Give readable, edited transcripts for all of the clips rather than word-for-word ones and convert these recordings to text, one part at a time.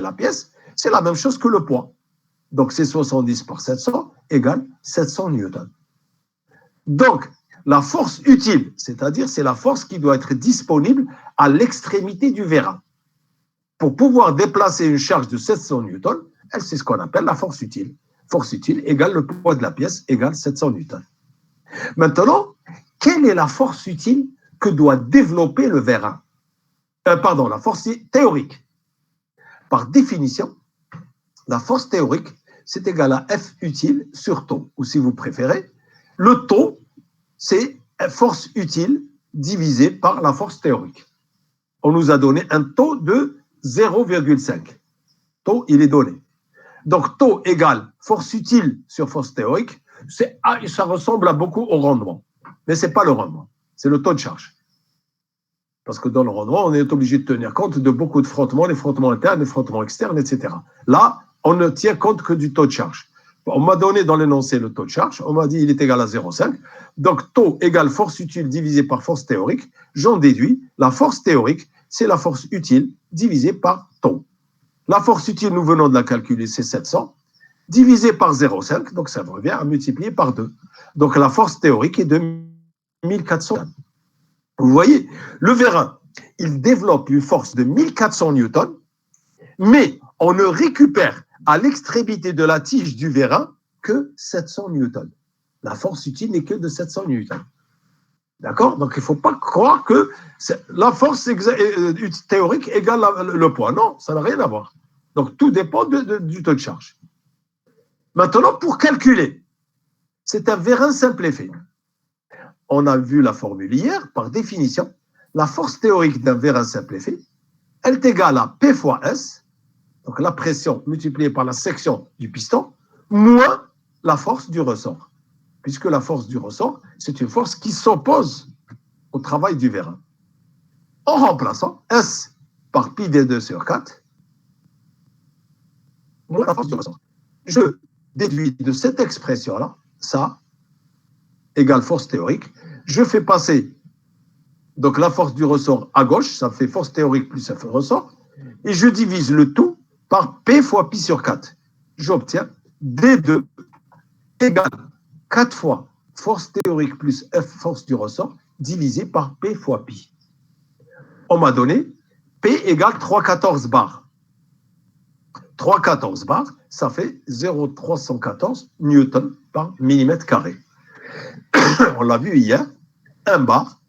la pièce, c'est la même chose que le poids. Donc, c'est 70 par 700 égale 700 newtons. Donc, la force utile, c'est-à-dire c'est la force qui doit être disponible à l'extrémité du vérin. Pour pouvoir déplacer une charge de 700 newtons, c'est ce qu'on appelle la force utile. Force utile égale le poids de la pièce égale 700 newtons. Maintenant, quelle est la force utile que doit développer le vérin? Pardon, la force théorique. Par définition, la force théorique, c'est égal à F utile sur taux, ou si vous préférez, le taux, c'est force utile divisé par la force théorique. On nous a donné un taux de 0,5. Taux, il est donné. Donc, taux égale force utile sur force théorique, ça ressemble beaucoup au rendement. Mais ce n'est pas le rendement, c'est le taux de charge. Parce que dans le rendement, on est obligé de tenir compte de beaucoup de frottements, les frottements internes, les frottements externes, etc. Là, on ne tient compte que du taux de charge. On m'a donné dans l'énoncé le taux de charge, on m'a dit il est égal à 0,5. Donc, taux égale force utile divisé par force théorique. J'en déduis, la force théorique, c'est la force utile divisée par taux. La force utile, nous venons de la calculer, c'est 700, divisé par 0,5, donc ça revient à multiplier par 2. Donc, la force théorique est de 1400. Vous voyez, le vérin, il développe une force de 1400 newtons, mais on ne récupère à l'extrémité de la tige du vérin que 700 newtons. La force utile n'est que de 700 newtons. D'accord? Donc, il ne faut pas croire que la force théorique égale le poids. Non, ça n'a rien à voir. Donc, tout dépend du taux de charge. Maintenant, pour calculer, c'est un vérin simple effet. On a vu la formule hier, par définition, la force théorique d'un vérin simple effet, elle est égale à P fois S, donc la pression multipliée par la section du piston, moins la force du ressort. Puisque la force du ressort, c'est une force qui s'oppose au travail du vérin. En remplaçant S par pi d2 sur 4, moins la force du ressort. Je déduis de cette expression-là, ça, égale force théorique. Je fais passer donc la force du ressort à gauche, ça fait force théorique plus ça fait ressort, et je divise le tout par P fois pi sur 4. J'obtiens D2 égale 4 fois force théorique plus F force du ressort divisé par P fois pi. On m'a donné P égale 314 bars. 314 bars, ça fait 0,314 newtons par millimètre carré. On l'a vu hier, un bar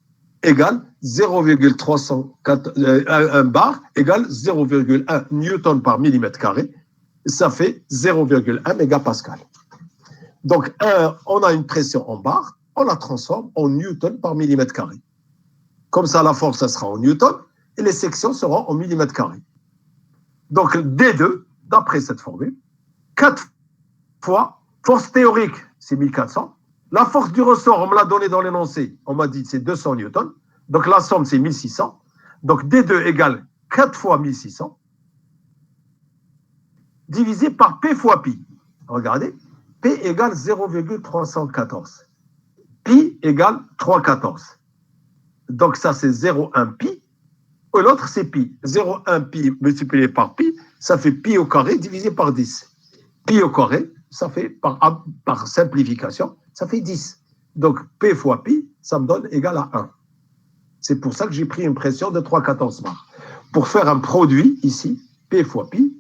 égale 1 bar égale 0,1 newton par millimètre carré. Ça fait 0,1 mégapascal. Donc, on a une pression en bar, on la transforme en newton par millimètre carré. Comme ça, la force, ça sera en newton et les sections seront en millimètre carré. Donc, D2, d'après cette formule, 4 fois force théorique, c'est 1400. La force du ressort, on me l'a donné dans l'énoncé, on m'a dit c'est 200 newtons. Donc, la somme, c'est 1600. Donc, D2 égale 4 fois 1600 divisé par P fois pi. Regardez, P égale 0,314. Pi égale 314. Donc, ça, c'est 0,1 pi. Et l'autre, c'est pi. 0,1 pi multiplié par pi, ça fait pi au carré divisé par 10. Pi au carré, ça fait, par simplification, ça fait 10. Donc, P fois pi, ça me donne égal à 1. C'est pour ça que j'ai pris une pression de 314 bars. Pour faire un produit, ici, P fois pi,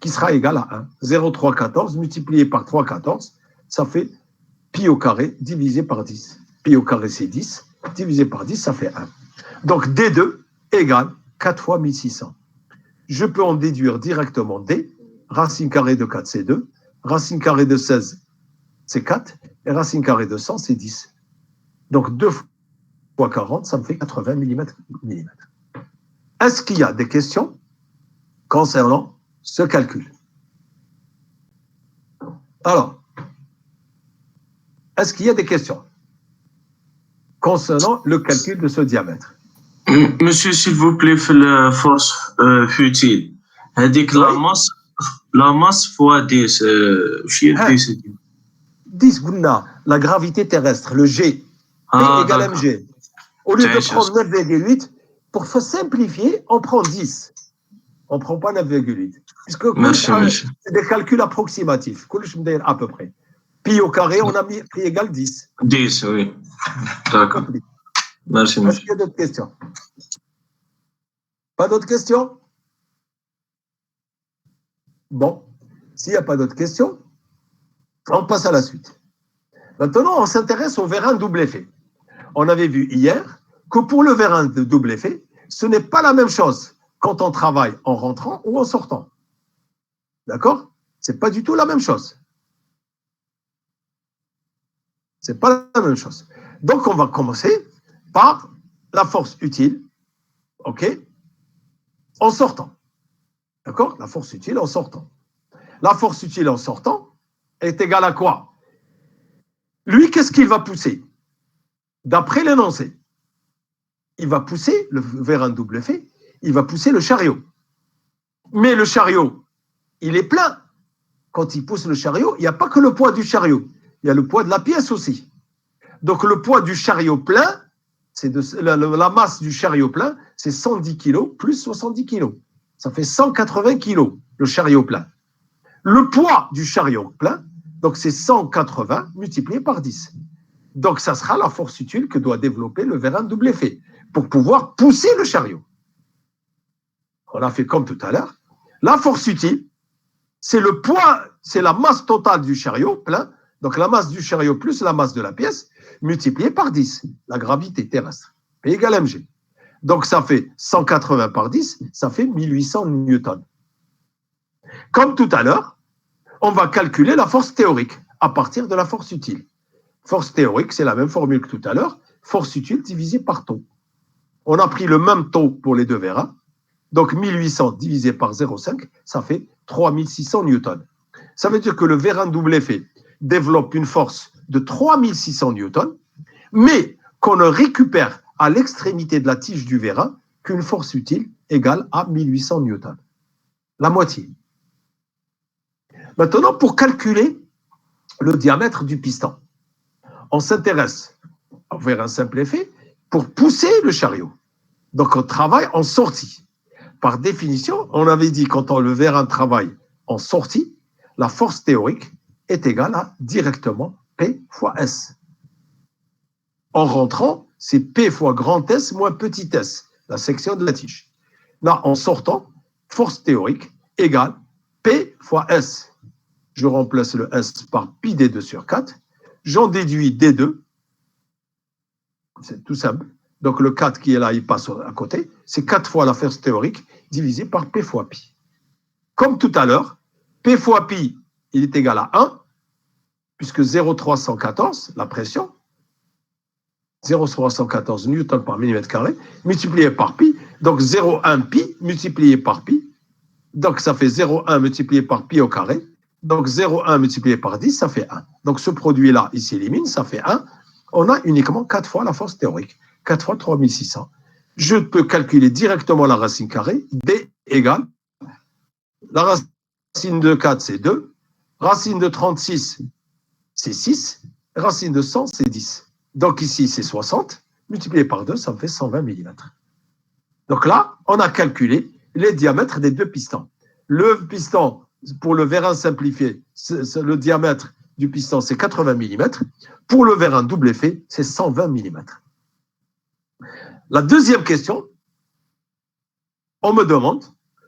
qui sera égal à 1. 0,314 multiplié par 314, ça fait pi au carré divisé par 10. Pi au carré, c'est 10. Divisé par 10, ça fait 1. Donc, D2 égale 4 fois 1600. Je peux en déduire directement D. Racine carrée de 4, c'est 2. Racine carrée de 16, c'est 4. Et racine carrée de 100, c'est 10. Donc, 2 fois 40, ça me fait 80 mm. Est-ce qu'il y a des questions concernant ce calcul? Alors, est-ce qu'il y a des questions concernant le calcul de ce diamètre? Monsieur, s'il vous plaît, la force utile. هذيك la masse fois 10 10 قلنا la gravité terrestre, le G, P égale mg. Au lieu de prendre 9,8, pour simplifier, on prend 10. On ne prend pas 9,8. Puisque Merci, monsieur. c'est des calculs approximatifs. À peu près. Pi au carré, on a mis pi égale 10. 10, oui. D'accord. Merci, Est-ce monsieur. qu'il y a d'autres questions? Pas d'autres questions? Bon, s'il n'y a pas d'autres questions, on passe à la suite. Maintenant, on s'intéresse au vérin double effet. On avait vu hier que pour le vérin de double effet, ce n'est pas la même chose quand on travaille en rentrant ou en sortant. D'accord? Ce n'est pas du tout la même chose. Ce n'est pas la même chose. Donc, on va commencer par la force utile, OK, en sortant. D'accord? La force utile en sortant. La force utile en sortant est égale à quoi? Lui, qu'est-ce qu'il va pousser? D'après l'énoncé, il va pousser, vers un double effet, il va pousser le chariot. Mais le chariot, il est plein. Quand il pousse le chariot, il n'y a pas que le poids du chariot, il y a le poids de la pièce aussi. Donc le poids du chariot plein, c'est la masse du chariot plein, c'est 110 kg plus 70 kg. Ça fait 180 kg, le chariot plein. Le poids du chariot plein, donc c'est 180 multiplié par 10. Donc ça sera la force utile que doit développer le vérin double effet pour pouvoir pousser le chariot. On a fait comme tout à l'heure. La force utile, c'est le poids, c'est la masse totale du chariot plein, donc la masse du chariot plus la masse de la pièce, multipliée par 10, la gravité terrestre, P égale mg. Donc ça fait 180 par 10, ça fait 1800 newtons. Comme tout à l'heure, on va calculer la force théorique à partir de la force utile. Force théorique, c'est la même formule que tout à l'heure, force utile divisée par taux. On a pris le même taux pour les deux vérins, donc 1800 divisé par 0,5, ça fait 3600 newtons. Ça veut dire que le vérin double effet développe une force de 3600 newtons, mais qu'on ne récupère à l'extrémité de la tige du vérin qu'une force utile égale à 1800 newtons. La moitié. Maintenant, pour calculer le diamètre du piston, on s'intéresse au vérin simple effet pour pousser le chariot. Donc, on travaille en sortie. Par définition, on avait dit quand le vérin travaille en sortie, la force théorique est égale à directement P fois S. En rentrant, c'est P fois grand S moins petit s, la section de la tige. Là, en sortant, force théorique égale P fois S. Je remplace le S par pi d2 sur 4. J'en déduis d2. C'est tout simple. Donc le 4 qui est là, il passe à côté. C'est 4 fois la force théorique divisé par P fois pi. Comme tout à l'heure, P fois pi, il est égal à 1, puisque 0,314, la pression, 0,314 newton par millimètre carré, multiplié par pi, donc 0,1 pi multiplié par pi, donc ça fait 0,1 multiplié par pi au carré, donc 0,1 multiplié par 10, ça fait 1. Donc ce produit-là, il s'élimine, ça fait 1. On a uniquement 4 fois la force théorique, 4 fois 3600. Je peux calculer directement la racine carrée, D égale, la racine de 4, c'est 2, racine de 36, c'est 6, racine de 100, c'est 10. Donc ici, c'est 60, multiplié par 2, ça me fait 120 mm. Donc là, on a calculé les diamètres des deux pistons. Le piston, pour le vérin simplifié, le diamètre du piston, c'est 80 mm. Pour le vérin double effet, c'est 120 mm. La deuxième question, on me demande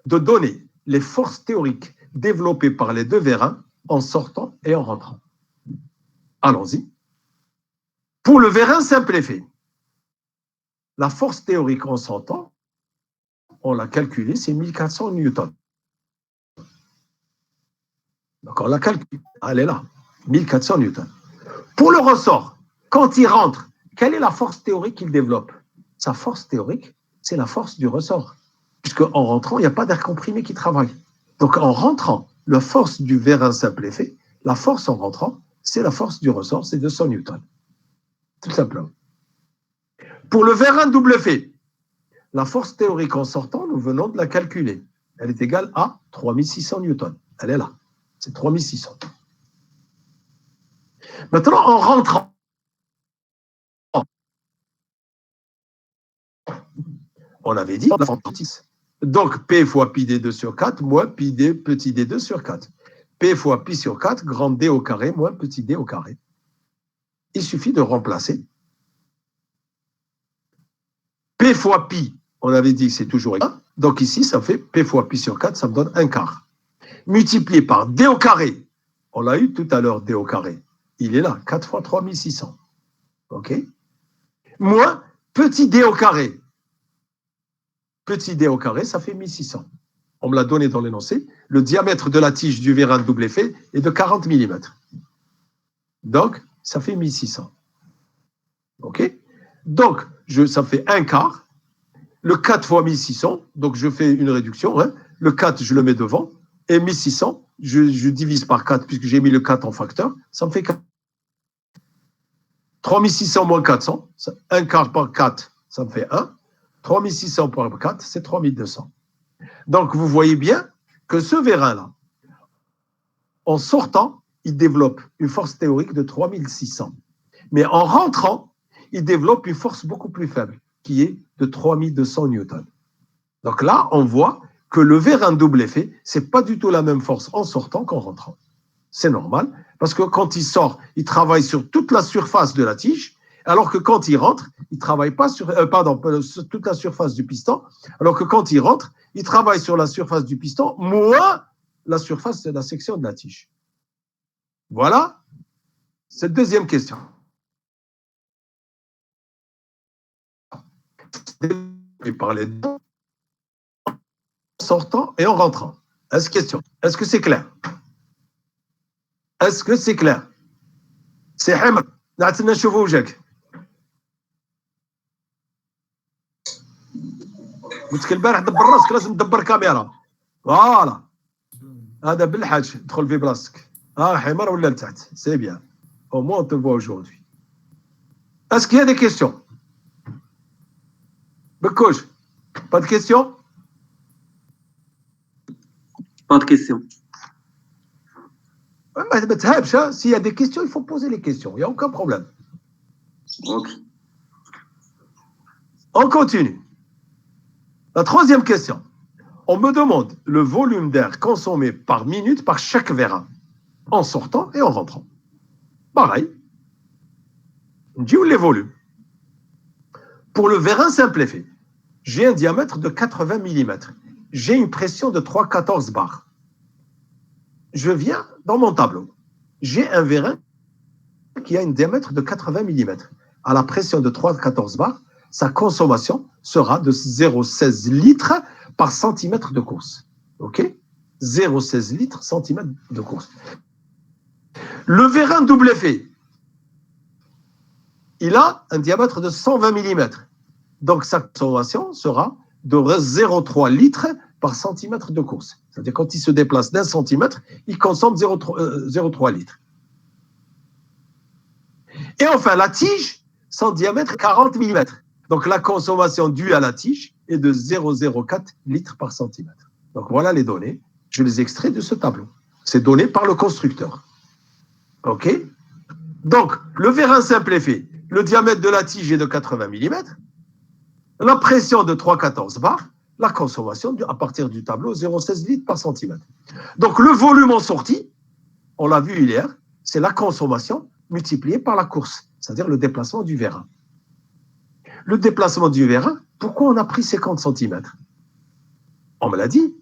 de donner les forces théoriques développées par les deux vérins en sortant et en rentrant. Allons-y. Pour le vérin simple effet, la force théorique en sortant, on l'a calculée, c'est 1400 newtons. Donc on la calcule, elle est là, 1400 newtons. Pour le ressort, quand il rentre, quelle est la force théorique qu'il développe? Sa force théorique, c'est la force du ressort. Puisqu'en rentrant, il n'y a pas d'air comprimé qui travaille. Donc en rentrant, la force du vérin simple effet, la force en rentrant, c'est la force du ressort, c'est 200 newtons. Tout simplement. Pour le vérin double effet, la force théorique en sortant, nous venons de la calculer. Elle est égale à 3600 newtons. Elle est là. C'est 3600. Maintenant, en rentrant, on avait dit la force 10. Donc, P fois pi d2 sur 4 moins pi d petit d2 sur 4. P fois pi sur 4, grand D au carré moins petit d au carré. Il suffit de remplacer. P fois pi, on avait dit que c'est toujours 1. Donc ici, ça fait P fois pi sur 4, ça me donne 1 quart. Multiplié par d au carré. On l'a eu tout à l'heure, d au carré. Il est là, 4 fois 3600. OK? Moins petit d au carré. Petit d au carré, ça fait 1600. On me l'a donné dans l'énoncé. Le diamètre de la tige du vérin double effet est de 40 mm. Donc, ça fait 1600. OK? Donc, ça fait 1 quart. Le 4 fois 1600, donc je fais une réduction. Hein. Le 4, je le mets devant. Et 1600, je divise par 4, puisque j'ai mis le 4 en facteur. Ça me fait 4. 3600 moins 400, 1 quart par 4, ça me fait 1. 3600 par 4, c'est 3200. Donc, vous voyez bien que ce vérin-là, en sortant, il développe une force théorique de 3600. Mais en rentrant, il développe une force beaucoup plus faible, qui est de 3200 newtons. Donc là, on voit que le vérin double effet, ce n'est pas du tout la même force en sortant qu'en rentrant. C'est normal, parce que quand il sort, il travaille sur toute la surface de la tige, alors que quand il rentre, il ne travaille pas sur, sur toute la surface du piston, alors que quand il rentre, il travaille sur la surface du piston, moins la surface de la section de la tige. Voilà cette deuxième question. Je parlais en sortant et en rentrant. Est-ce que c'est clair? Est-ce que c'est clair? C'est Hamad. نعتنا نشوفوا وجهك. قلت لك البارح دبر راسك لازم تدبر كاميرا. فوالا. هذا بالحاج دخل في بلاصتك. حمار ولا لتحت. سي بيان. Au moins on te voit aujourd'hui. Est-ce qu'il y a des questions? Bekouch, pas de questions? Pas de questions. S'il y a des questions, il faut poser les questions. Il n'y a aucun problème. Ok. On continue. La troisième question. On me demande le volume d'air consommé par minute par chaque vérin, en sortant et en rentrant. Pareil. On dit où les volumes. Pour le vérin simple effet, j'ai un diamètre de 80 mm. J'ai une pression de 3,14 bars. Je viens dans mon tableau. J'ai un vérin qui a un diamètre de 80 mm. À la pression de 3,14 bars, sa consommation sera de 0,16 litres par centimètre de course. OK? 0,16 litres centimètre de course. Le vérin double effet, il a un diamètre de 120 mm. Donc sa consommation sera de 0,3 litres par centimètre de course. C'est-à-dire quand il se déplace d'un centimètre, il consomme 0,3 litres. Et enfin, la tige, son diamètre 40 mm. Donc la consommation due à la tige est de 0,04 litres par centimètre. Donc voilà les données. Je les extrais de ce tableau. C'est donné par le constructeur. OK? Donc, le vérin simple effet, le diamètre de la tige est de 80 mm, la pression de 3,14 bars, la consommation à partir du tableau 0,16 litres par centimètre. Donc, le volume en sortie, on l'a vu hier, c'est la consommation multipliée par la course, c'est-à-dire le déplacement du vérin. Le déplacement du vérin, pourquoi on a pris 50 cm? On me l'a dit.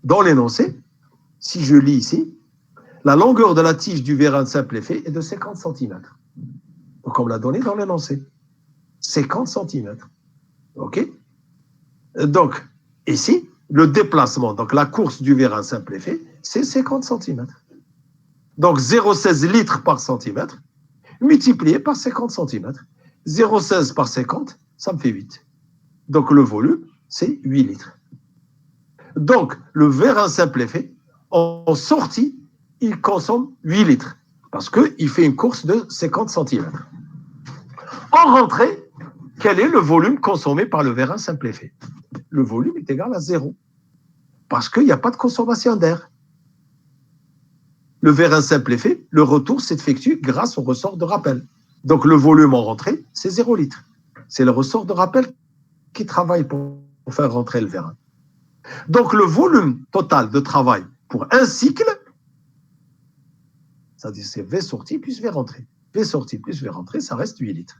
Dans l'énoncé, si je lis ici, la longueur de la tige du vérin simple effet est de 50 cm. Donc, on me l'a donné dans l'énoncé. 50 cm. OK? Donc, ici, le déplacement, donc la course du vérin simple effet, c'est 50 cm. Donc, 0,16 litres par centimètre, multiplié par 50 cm. 0,16 par 50, ça me fait 8. Donc, le volume, c'est 8 litres. Donc, le vérin simple effet, en sortie, il consomme 8 litres, parce qu'il fait une course de 50 cm. En rentrée, quel est le volume consommé par le vérin simple effet? Le volume est égal à 0, parce qu'il n'y a pas de consommation d'air. Le vérin simple effet, le retour s'effectue grâce au ressort de rappel. Donc le volume en rentrée, c'est 0 litre. C'est le ressort de rappel qui travaille pour pour faire rentrer le vérin. Donc, le volume total de travail pour un cycle, c'est-à-dire c'est V sorti plus V rentré. V sorti plus V rentré, ça reste 8 litres.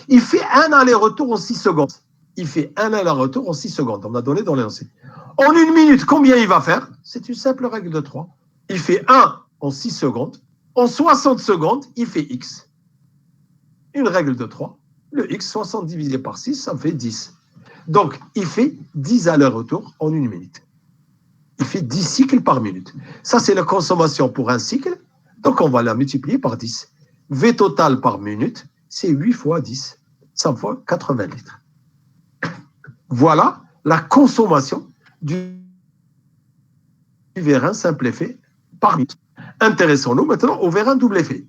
Il fait un aller-retour en 6 secondes. Il fait un aller-retour en 6 secondes. On a donné dans l'énoncé. En 1 minute, combien il va faire? C'est une simple règle de 3. Il fait 1 en 6 secondes. En 60 secondes, il fait X. Une règle de 3. Le X, 60 divisé par 6, ça me fait 10. Donc, il fait 10 allers-retours en 1 minute. Il fait 10 cycles par minute. Ça, c'est la consommation pour un cycle. Donc, on va la multiplier par 10. V total par minute, c'est 8 fois 10. Ça me fait 80 litres. Voilà la consommation du vérin simple effet par minute. Intéressons-nous maintenant au vérin double effet.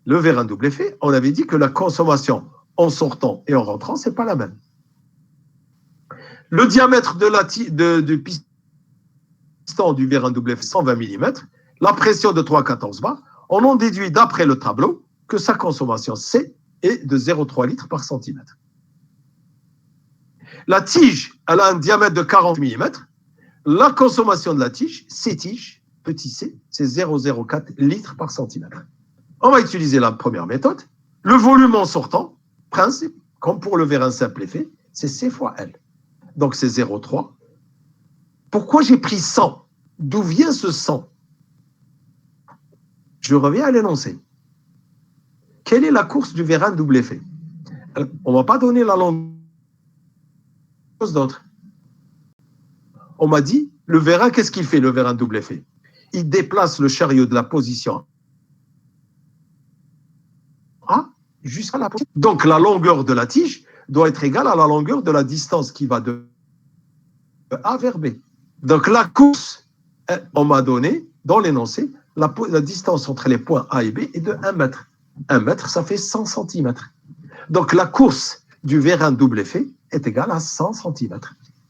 Le vérin double effet, on avait dit que la consommation en sortant et en rentrant, ce n'est pas la même. Le diamètre du piston du vérin double effet, 120 mm, la pression de 3,14 bar, on en déduit d'après le tableau que sa consommation C est de 0,3 litres par centimètre. La tige, elle a un diamètre de 40 mm. La consommation de la tige, C-tige, petit c, c'est 0,04 litres par centimètre. On va utiliser la première méthode. Le volume en sortant, principe, comme pour le vérin simple effet, c'est C fois L. Donc c'est 0,3. Pourquoi j'ai pris 100? D'où vient ce 100? Je reviens à l'énoncé. Quelle est la course du vérin double effet? On ne m'a pas donné la longueur d'autre. On m'a dit, le vérin, qu'est-ce qu'il fait, le vérin double effet? Il déplace le chariot de la position A jusqu'à la position. Donc, la longueur de la tige doit être égale à la longueur de la distance qui va de A vers B. Donc, la course, on m'a donné, dans l'énoncé, la distance entre les points A et B est de 1 mètre. 1 mètre, ça fait 100 cm. Donc, la course du vérin double effet est égale à 100 cm,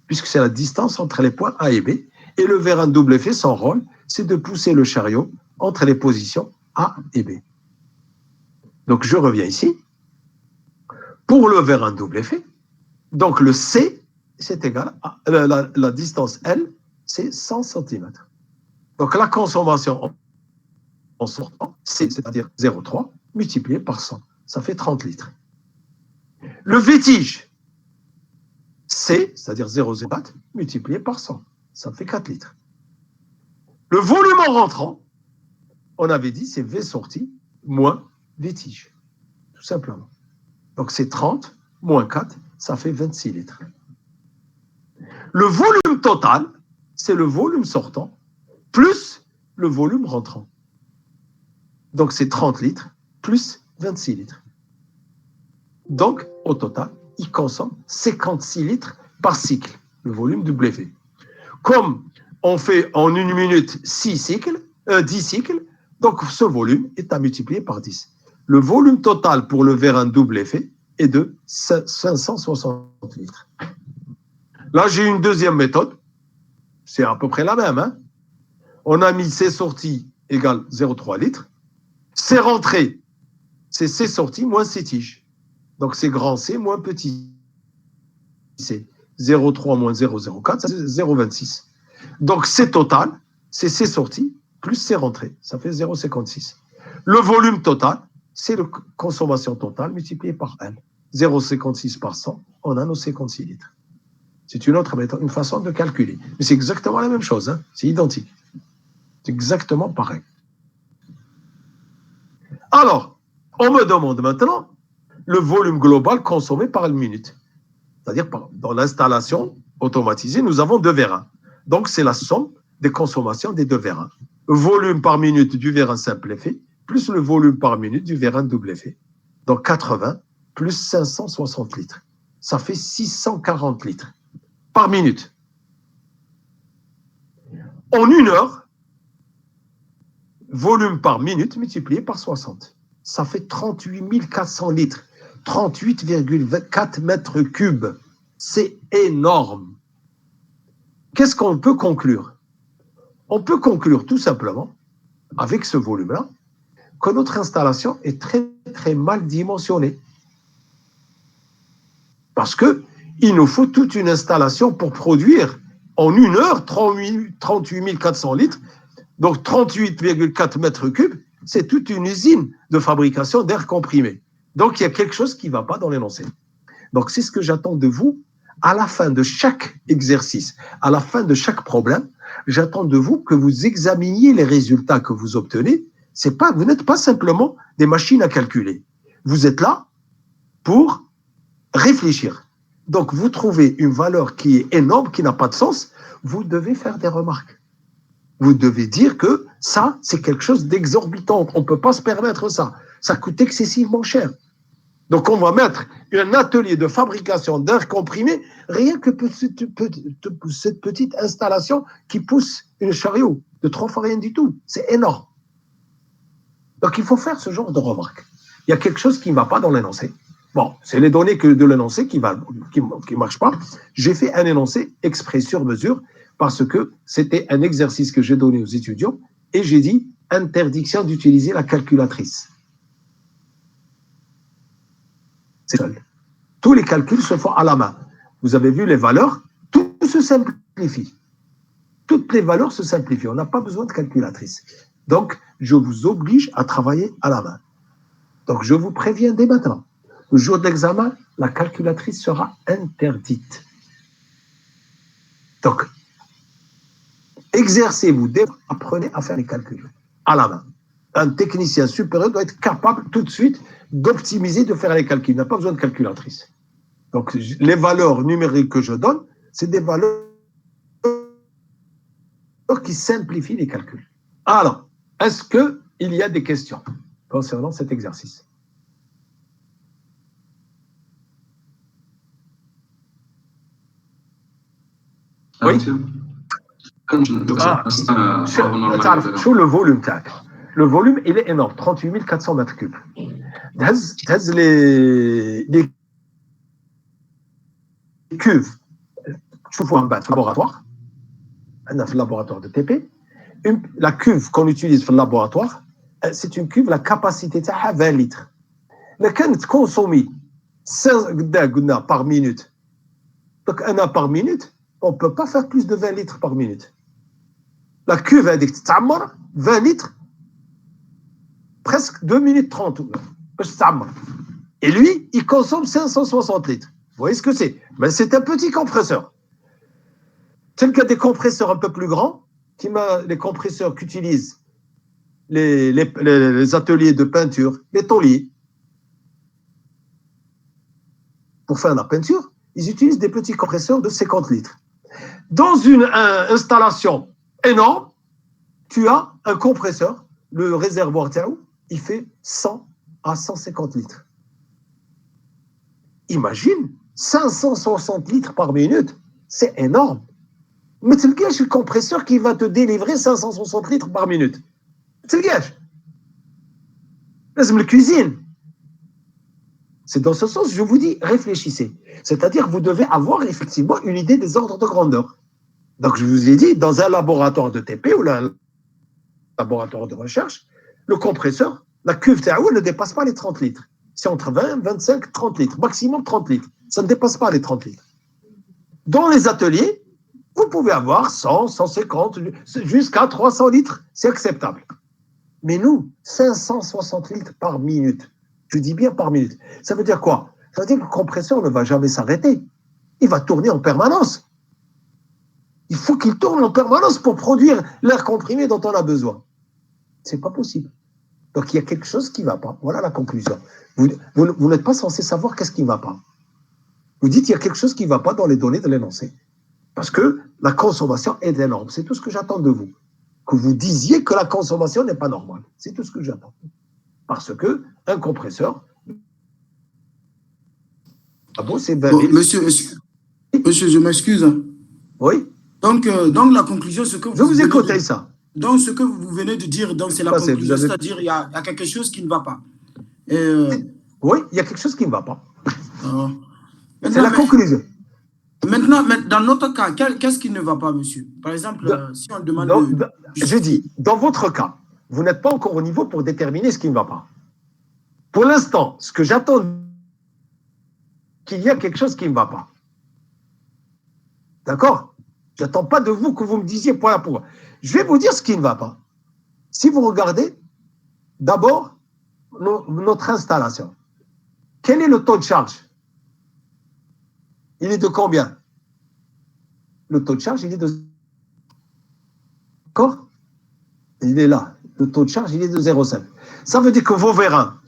puisque c'est la distance entre les points A et B. Et le vérin double effet, son rôle, c'est de pousser le chariot entre les positions A et B. Donc, je reviens ici. Pour le vérin double effet, donc le C, c'est égal à la distance L, c'est 100 cm. Donc, la consommation en sortant, c'est-à-dire 0,3, multiplié par 100. Ça fait 30 litres. Le V-tige, C, c'est-à-dire 0,04, multiplié par 100. Ça fait 4 litres. Le volume en rentrant, on avait dit, c'est V sorti moins V-tige. Tout simplement. Donc, c'est 30 moins 4, ça fait 26 litres. Le volume total, c'est le volume sortant plus le volume rentrant. Donc, c'est 30 litres plus 26 litres. Donc, au total, il consomme 56 litres par cycle, le volume double effet. Comme on fait en 1 minute 10 cycles, donc ce volume est à multiplier par 10. Le volume total pour le vérin double effet est de 560 litres. Là, j'ai une deuxième méthode. C'est à peu près la même. Hein? On a mis C sorties égale 0,3 litres. C rentrées, c'est C sorties moins C tige. Donc, c'est grand C moins petit C. 0,3 moins 0,04, c'est 0,26. Donc, C total, c'est C sorties plus C rentrées. Ça fait 0,56. Le volume total, c'est la consommation totale multipliée par L. 0,56 par 100, on a nos 56 litres. C'est une autre méthode, une façon de calculer. Mais c'est exactement la même chose, hein? C'est identique. C'est exactement pareil. Alors, on me demande maintenant le volume global consommé par une minute. C'est-à-dire, dans l'installation automatisée, nous avons 2 vérins. Donc, c'est la somme des consommations des 2 vérins. Le volume par minute du vérin simple effet, plus le volume par minute du vérin double effet. Donc, 80 plus 560 litres. Ça fait 640 litres par minute. En 1 heure, volume par minute multiplié par 60. Ça fait 38 400 litres. 38,4 mètres cubes. C'est énorme. Qu'est-ce qu'on peut conclure? On peut conclure tout simplement, avec ce volume-là, que notre installation est très, très mal dimensionnée. Parce qu'il nous faut toute une installation pour produire en 1 heure 38 400 litres, donc 38,4 mètres cubes, c'est toute une usine de fabrication d'air comprimé. Donc il y a quelque chose qui ne va pas dans l'énoncé. Donc c'est ce que j'attends de vous à la fin de chaque exercice, à la fin de chaque problème. J'attends de vous que vous examiniez les résultats que vous obtenez. Vous n'êtes pas simplement des machines à calculer. Vous êtes là pour réfléchir. Donc, vous trouvez une valeur qui est énorme, qui n'a pas de sens, vous devez faire des remarques. Vous devez dire que ça, c'est quelque chose d'exorbitant. On ne peut pas se permettre ça. Ça coûte excessivement cher. Donc, on va mettre un atelier de fabrication d'air comprimé, rien que cette petite installation qui pousse une chariot de 3 fois rien du tout. C'est énorme. Donc, il faut faire ce genre de remarques. Il y a quelque chose qui ne va pas dans l'énoncé. Bon, c'est les données de l'énoncé qui ne marchent pas. J'ai fait un énoncé exprès sur mesure parce que c'était un exercice que j'ai donné aux étudiants et j'ai dit interdiction d'utiliser la calculatrice. C'est seul. Tous les calculs se font à la main. Vous avez vu les valeurs, tout se simplifie. Toutes les valeurs se simplifient. On n'a pas besoin de calculatrice. Donc, je vous oblige à travailler à la main. Donc, je vous préviens dès maintenant. Le jour de l'examen, la calculatrice sera interdite. Donc, exercez-vous, apprenez à faire les calculs à la main. Un technicien supérieur doit être capable tout de suite d'optimiser, de faire les calculs. Il n'a pas besoin de calculatrice. Donc, les valeurs numériques que je donne, c'est des valeurs qui simplifient les calculs. Alors, est-ce qu'il y a des questions concernant cet exercice? Oui. Le volume, le volume, il est énorme, 38 400 mètres cubes. Les cuves, je vous un laboratoire, un laboratoire de TP. La cuve qu'on utilise dans le laboratoire, c'est une cuve, la capacité de 20 litres. Mais quand tu consommes 5 par minute, donc 1 par minute, on ne peut pas faire plus de 20 litres par minute. La cuve a dit 20 litres, presque 2 minutes 30. Et lui, il consomme 560 litres. Vous voyez ce que c'est? Mais c'est un petit compresseur. Tel qu'il y a des compresseurs un peu plus grands, les compresseurs qu'utilisent les ateliers de peinture, les tauliers, pour faire la peinture, ils utilisent des petits compresseurs de 50 litres. Dans une installation énorme, tu as un compresseur, le réservoir Tiaou, il fait 100 à 150 litres. Imagine, 560 litres par minute, c'est énorme. Mais c'est le compresseur qui va te délivrer 560 litres par minute. C'est le gage. C'est la cuisine. C'est dans ce sens, je vous dis, réfléchissez. C'est-à-dire, vous devez avoir effectivement une idée des ordres de grandeur. Donc, je vous ai dit, dans un laboratoire de TP ou un laboratoire de recherche, le compresseur, la cuve TAO ne dépasse pas les 30 litres. C'est entre 20, 25, 30 litres, maximum 30 litres. Ça ne dépasse pas les 30 litres. Dans les ateliers, vous pouvez avoir 100, 150, jusqu'à 300 litres. C'est acceptable. Mais nous, 560 litres par minute. Je dis bien par minute. Ça veut dire quoi? Ça veut dire que le compresseur ne va jamais s'arrêter. Il va tourner en permanence. Il faut qu'il tourne en permanence pour produire l'air comprimé dont on a besoin. Ce n'est pas possible. Donc, il y a quelque chose qui ne va pas. Voilà la conclusion. Vous n'êtes pas censé savoir qu'est-ce qui ne va pas. Vous dites qu'il y a quelque chose qui ne va pas dans les données de l'énoncé. Parce que la consommation est énorme. C'est tout ce que j'attends de vous. Que vous disiez que la consommation n'est pas normale. C'est tout ce que j'attends. Parce qu'un compresseur... Ah bon, c'est 20 000. Monsieur, je m'excuse. Oui. Donc, la conclusion, ce que vous... Je vous écoute, ça. Donc, ce que vous venez de dire, c'est la conclusion, c'est-à-dire il y a quelque chose qui ne va pas. Oui, il y a quelque chose qui ne va pas. C'est la conclusion. Maintenant, dans notre cas, qu'est-ce qui ne va pas, monsieur? Par exemple, si on demande... Je dis, dans votre cas, vous n'êtes pas encore au niveau pour déterminer ce qui ne va pas. Pour l'instant, ce que j'attends qu'il y a quelque chose qui ne va pas. D'accord? Je n'attends pas de vous que vous me disiez point à point. Je vais vous dire ce qui ne va pas. Si vous regardez, d'abord, notre installation. Quel est le taux de charge? Il est de combien? Le taux de charge, il est de... D'accord? Il est là. Le taux de charge, il est de 0,5. Ça veut dire que vos vérins,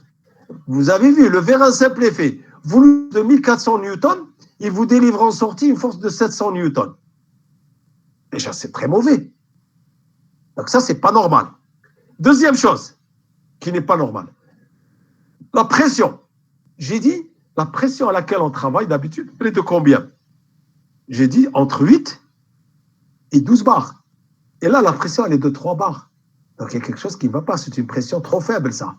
vous avez vu, le vérin simple est fait. Vous, de 1400 newtons, il vous délivre en sortie une force de 700 newtons. Déjà, c'est très mauvais. Donc ça, c'est pas normal. Deuxième chose, qui n'est pas normale, la pression. J'ai dit, la pression à laquelle on travaille d'habitude, elle est de combien? J'ai dit entre 8 et 12 bars. Et là, la pression, elle est de 3 bars. Donc il y a quelque chose qui ne va pas. C'est une pression trop faible, ça.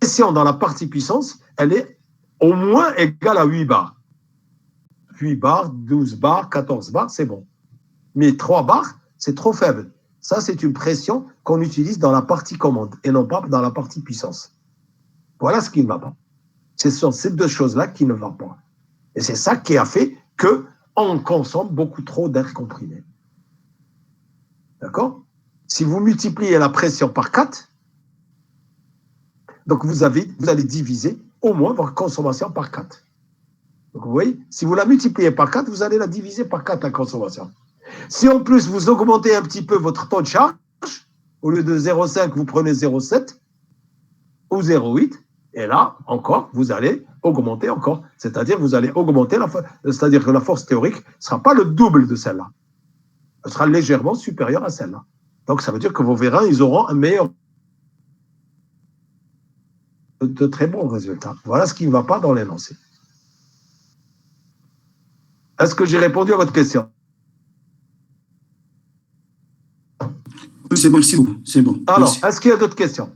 La pression dans la partie puissance, elle est au moins égale à 8 bars. 8 bars, 12 bars, 14 bars, c'est bon. Mais 3 bars, c'est trop faible. Ça, c'est une pression qu'on utilise dans la partie commande et non pas dans la partie puissance. Voilà ce qui ne va pas. Ce sont ces deux choses-là qui ne vont pas. Et c'est ça qui a fait qu'on consomme beaucoup trop d'air comprimé. D'accord? Si vous multipliez la pression par 4, donc vous allez diviser au moins votre consommation par 4. Donc vous voyez, si vous la multipliez par 4, vous allez la diviser par 4 la consommation. Si en plus vous augmentez un petit peu votre taux de charge, au lieu de 0,5, vous prenez 0,7 ou 0,8, et là, encore, vous allez augmenter encore. C'est-à-dire, vous allez augmenter, c'est-à-dire que la force théorique ne sera pas le double de celle-là. Elle sera légèrement supérieure à celle-là. Donc, ça veut dire que vos vérins, ils auront un meilleur, de très bons résultats. Voilà ce qui ne va pas dans l'énoncé. Est-ce que j'ai répondu à votre question? Oui, c'est bon, c'est bon. C'est bon. Alors, Merci. est-ce qu'il y a d'autres questions?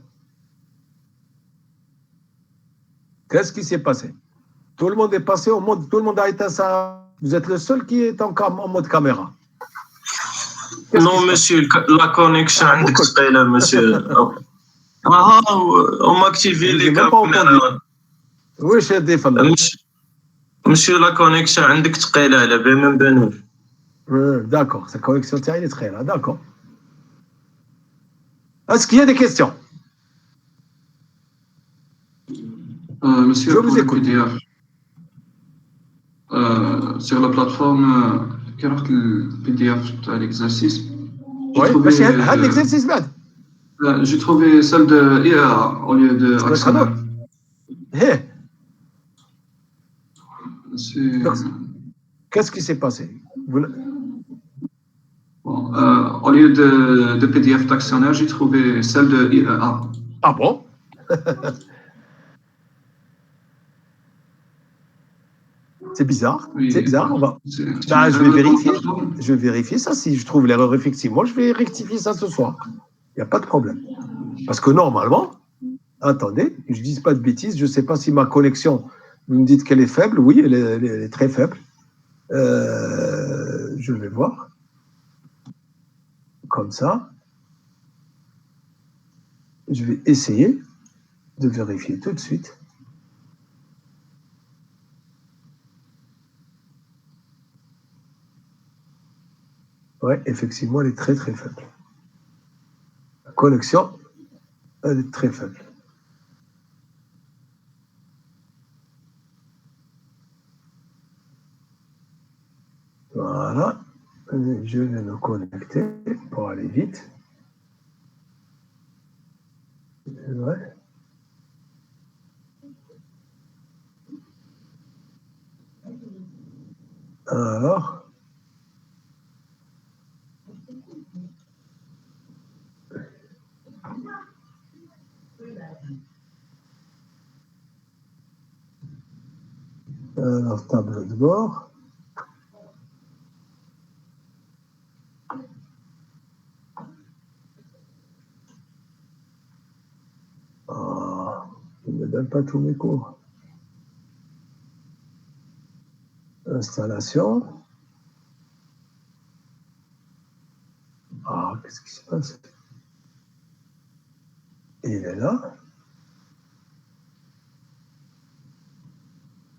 Qu'est-ce qui s'est passé? Tout le monde est passé au mode, tout le monde a éteint ça. Vous êtes le seul qui est en mode caméra. Non, monsieur, la connexion عندك ثقيلة, monsieur. On m'a activé les caméras. Oui, je défends. Monsieur, la connexion عندك ثقيلة على بالي ما نبانوش. D'accord, sa connexion est très là, d'accord. Est-ce qu'il y a des questions? Monsieur, Je vous pour le écoute. PDF, sur la plateforme, le PDF de l'exercice, Oui, l'exercice bad. j'ai trouvé celle de IAA au lieu de actionnaire. Qu'est-ce qui s'est passé? Bon, au lieu de PDF d'actionnaire, j'ai trouvé celle de IAA. Ah bon? C'est bizarre. Oui, c'est bizarre. Je vais vérifier. Je vais vérifier ça. Si je trouve l'erreur, effectivement, je vais rectifier ça ce soir. Il n'y a pas de problème. Parce que normalement, attendez, je ne dis pas de bêtises, je ne sais pas si ma connexion, vous me dites qu'elle est faible. Oui, elle est très faible. Je vais voir. Comme ça. Je vais essayer de vérifier tout de suite. Oui, effectivement, elle est très très faible. La connexion, elle est très faible. Voilà. Je vais me connecter pour aller vite. Ouais. Alors. Alors, tableau de bord. Je ne me donne pas tous mes cours. Installation. Qu'est-ce qui se passe? Il est là.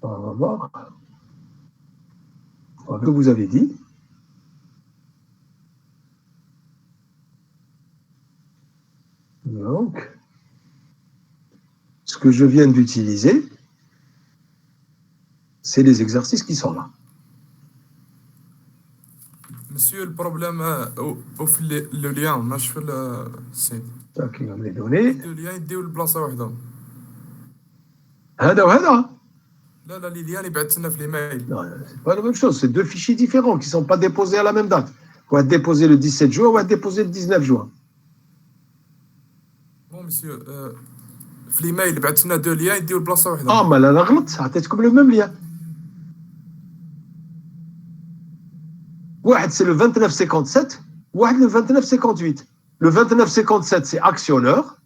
On va voir. Ce que vous avez dit. Donc, ce que je viens d'utiliser, c'est les exercices qui sont là. Monsieur, le problème au le lien, ماشي في السيت. Ça qui va me les donner. Le lien يديو لبلاصة واحدة. هذا وهذا. لا لي ليان يبعث لنا في الايميل. Non, c'est pas la même chose. C'est deux fichiers différents qui ne sont pas déposés à la même date. On va déposer le 17 juin, on va déposer le 19 juin. بون مسيو في الايميل يبعث لنا دو ليان يديو لبلاصة واحدة. Ah, mais là, la غلط. عطيتكم le même lien. واحد c'est le 2957, واحد le 2958. Le 2957 c'est actionneur,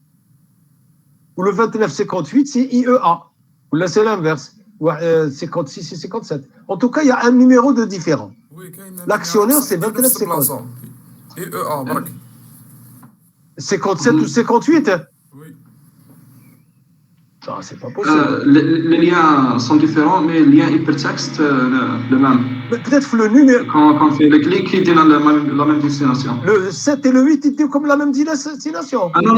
ou le 2958 c'est IEA. Ou là c'est l'inverse, 56 et 57. En tout cas, il y a un numéro de différent. L'actionneur c'est 2957. اي او برك. 57 ou 58 hein? Oui. Non, c'est pas possible. Les liens sont différents, mais le lien hypertexte, le même. Mais peut-être le numéro. Quand on fait le clic, il donne la même destination. Le 7 et le 8, ils disent comme la même destination. Ah non.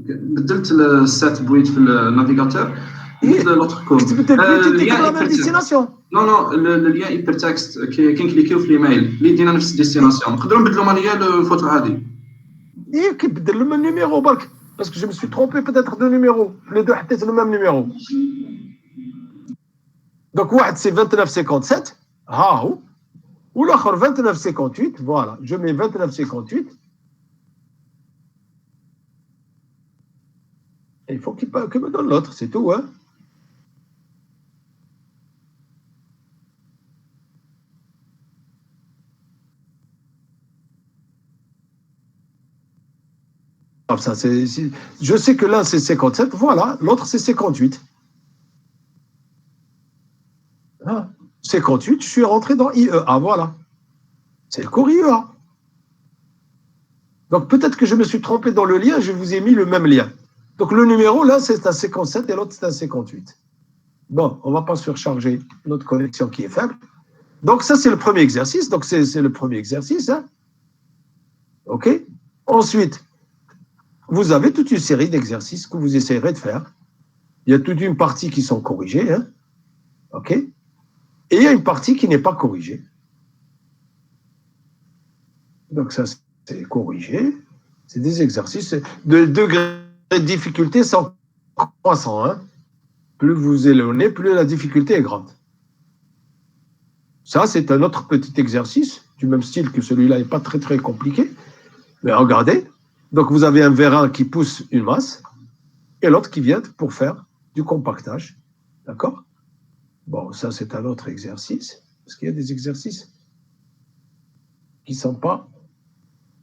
بدلت le 7 بويت في النافيغاتور. بدلت l'autre code. Le lien la même destination. Non, le lien hypertexte كي نكليكيو في الايميل اللي يدينا نفس الديستيناسيون. نقدروا نبدلوا مانيا الفوتو هذه. Et qui بدل le même numéro, Bark. Parce que je me suis trompé peut-être de numéro. Les deux étaient le même numéro. Donc, واحد c'est 2957, ou l'autre 2958, voilà. Je mets 2958. Et il faut qu'il me donne l'autre, c'est tout, hein. Ça, je sais que l'un c'est 57, voilà, l'autre c'est 58. 58, je suis rentré dans IEA, voilà. C'est le cours IEA. Donc peut-être que je me suis trompé dans le lien, je vous ai mis le même lien. Donc le numéro là c'est un 57 et l'autre c'est un 58. Bon, on ne va pas surcharger notre connexion qui est faible. Donc ça c'est le premier exercice, donc c'est le premier exercice. Hein. OK. Ensuite, vous avez toute une série d'exercices que vous essayerez de faire. Il y a toute une partie qui sont corrigées. Hein. OK. Et il y a une partie qui n'est pas corrigée. Donc ça, c'est corrigé. C'est des exercices. De degré de difficulté, c'est en croissant. Hein. Plus vous éloignez, plus la difficulté est grande. Ça, c'est un autre petit exercice, du même style que celui-là, n'est pas très, très compliqué. Mais regardez. Donc, vous avez un vérin qui pousse une masse et l'autre qui vient pour faire du compactage. D'accord? Bon, ça, c'est un autre exercice. Parce qu'il y a des exercices qui ne sont pas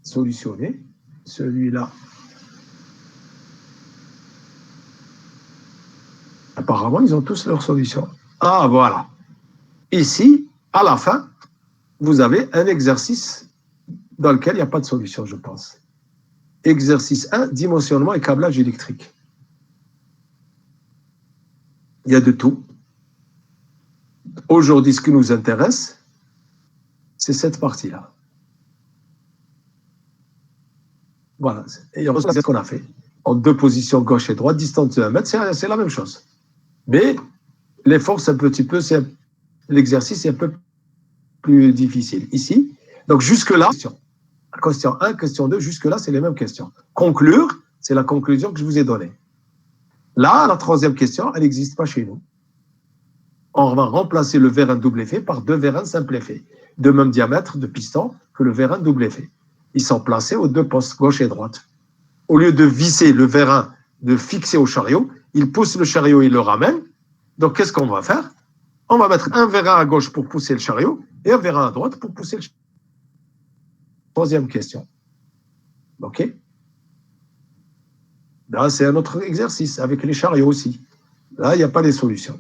solutionnés. Celui-là, apparemment, ils ont tous leur solution. Ah, voilà. Ici, à la fin, vous avez un exercice dans lequel il n'y a pas de solution, je pense. Exercice 1, dimensionnement et câblage électrique. Il y a de tout. Aujourd'hui, ce qui nous intéresse, c'est cette partie-là. Voilà. Et c'est ce qu'on a fait. En deux positions, gauche et droite, distance de 1 mètre, c'est la même chose. Mais les forces, un petit peu, l'exercice est un peu plus difficile. Ici, donc jusque-là, question 1, question 2, jusque-là, c'est les mêmes questions. Conclure, c'est la conclusion que je vous ai donnée. Là, la troisième question, elle n'existe pas chez nous. On va remplacer le vérin double effet par deux vérins simple effet, de même diamètre de piston que le vérin double effet. Ils sont placés aux deux postes, gauche et droite. Au lieu de visser le vérin, de fixer au chariot, il pousse le chariot, il le ramène. Donc, qu'est-ce qu'on va faire? On va mettre un vérin à gauche pour pousser le chariot et un vérin à droite pour pousser le chariot. Troisième question. OK? Là, c'est un autre exercice avec les chariots aussi. Là, il n'y a pas les solutions.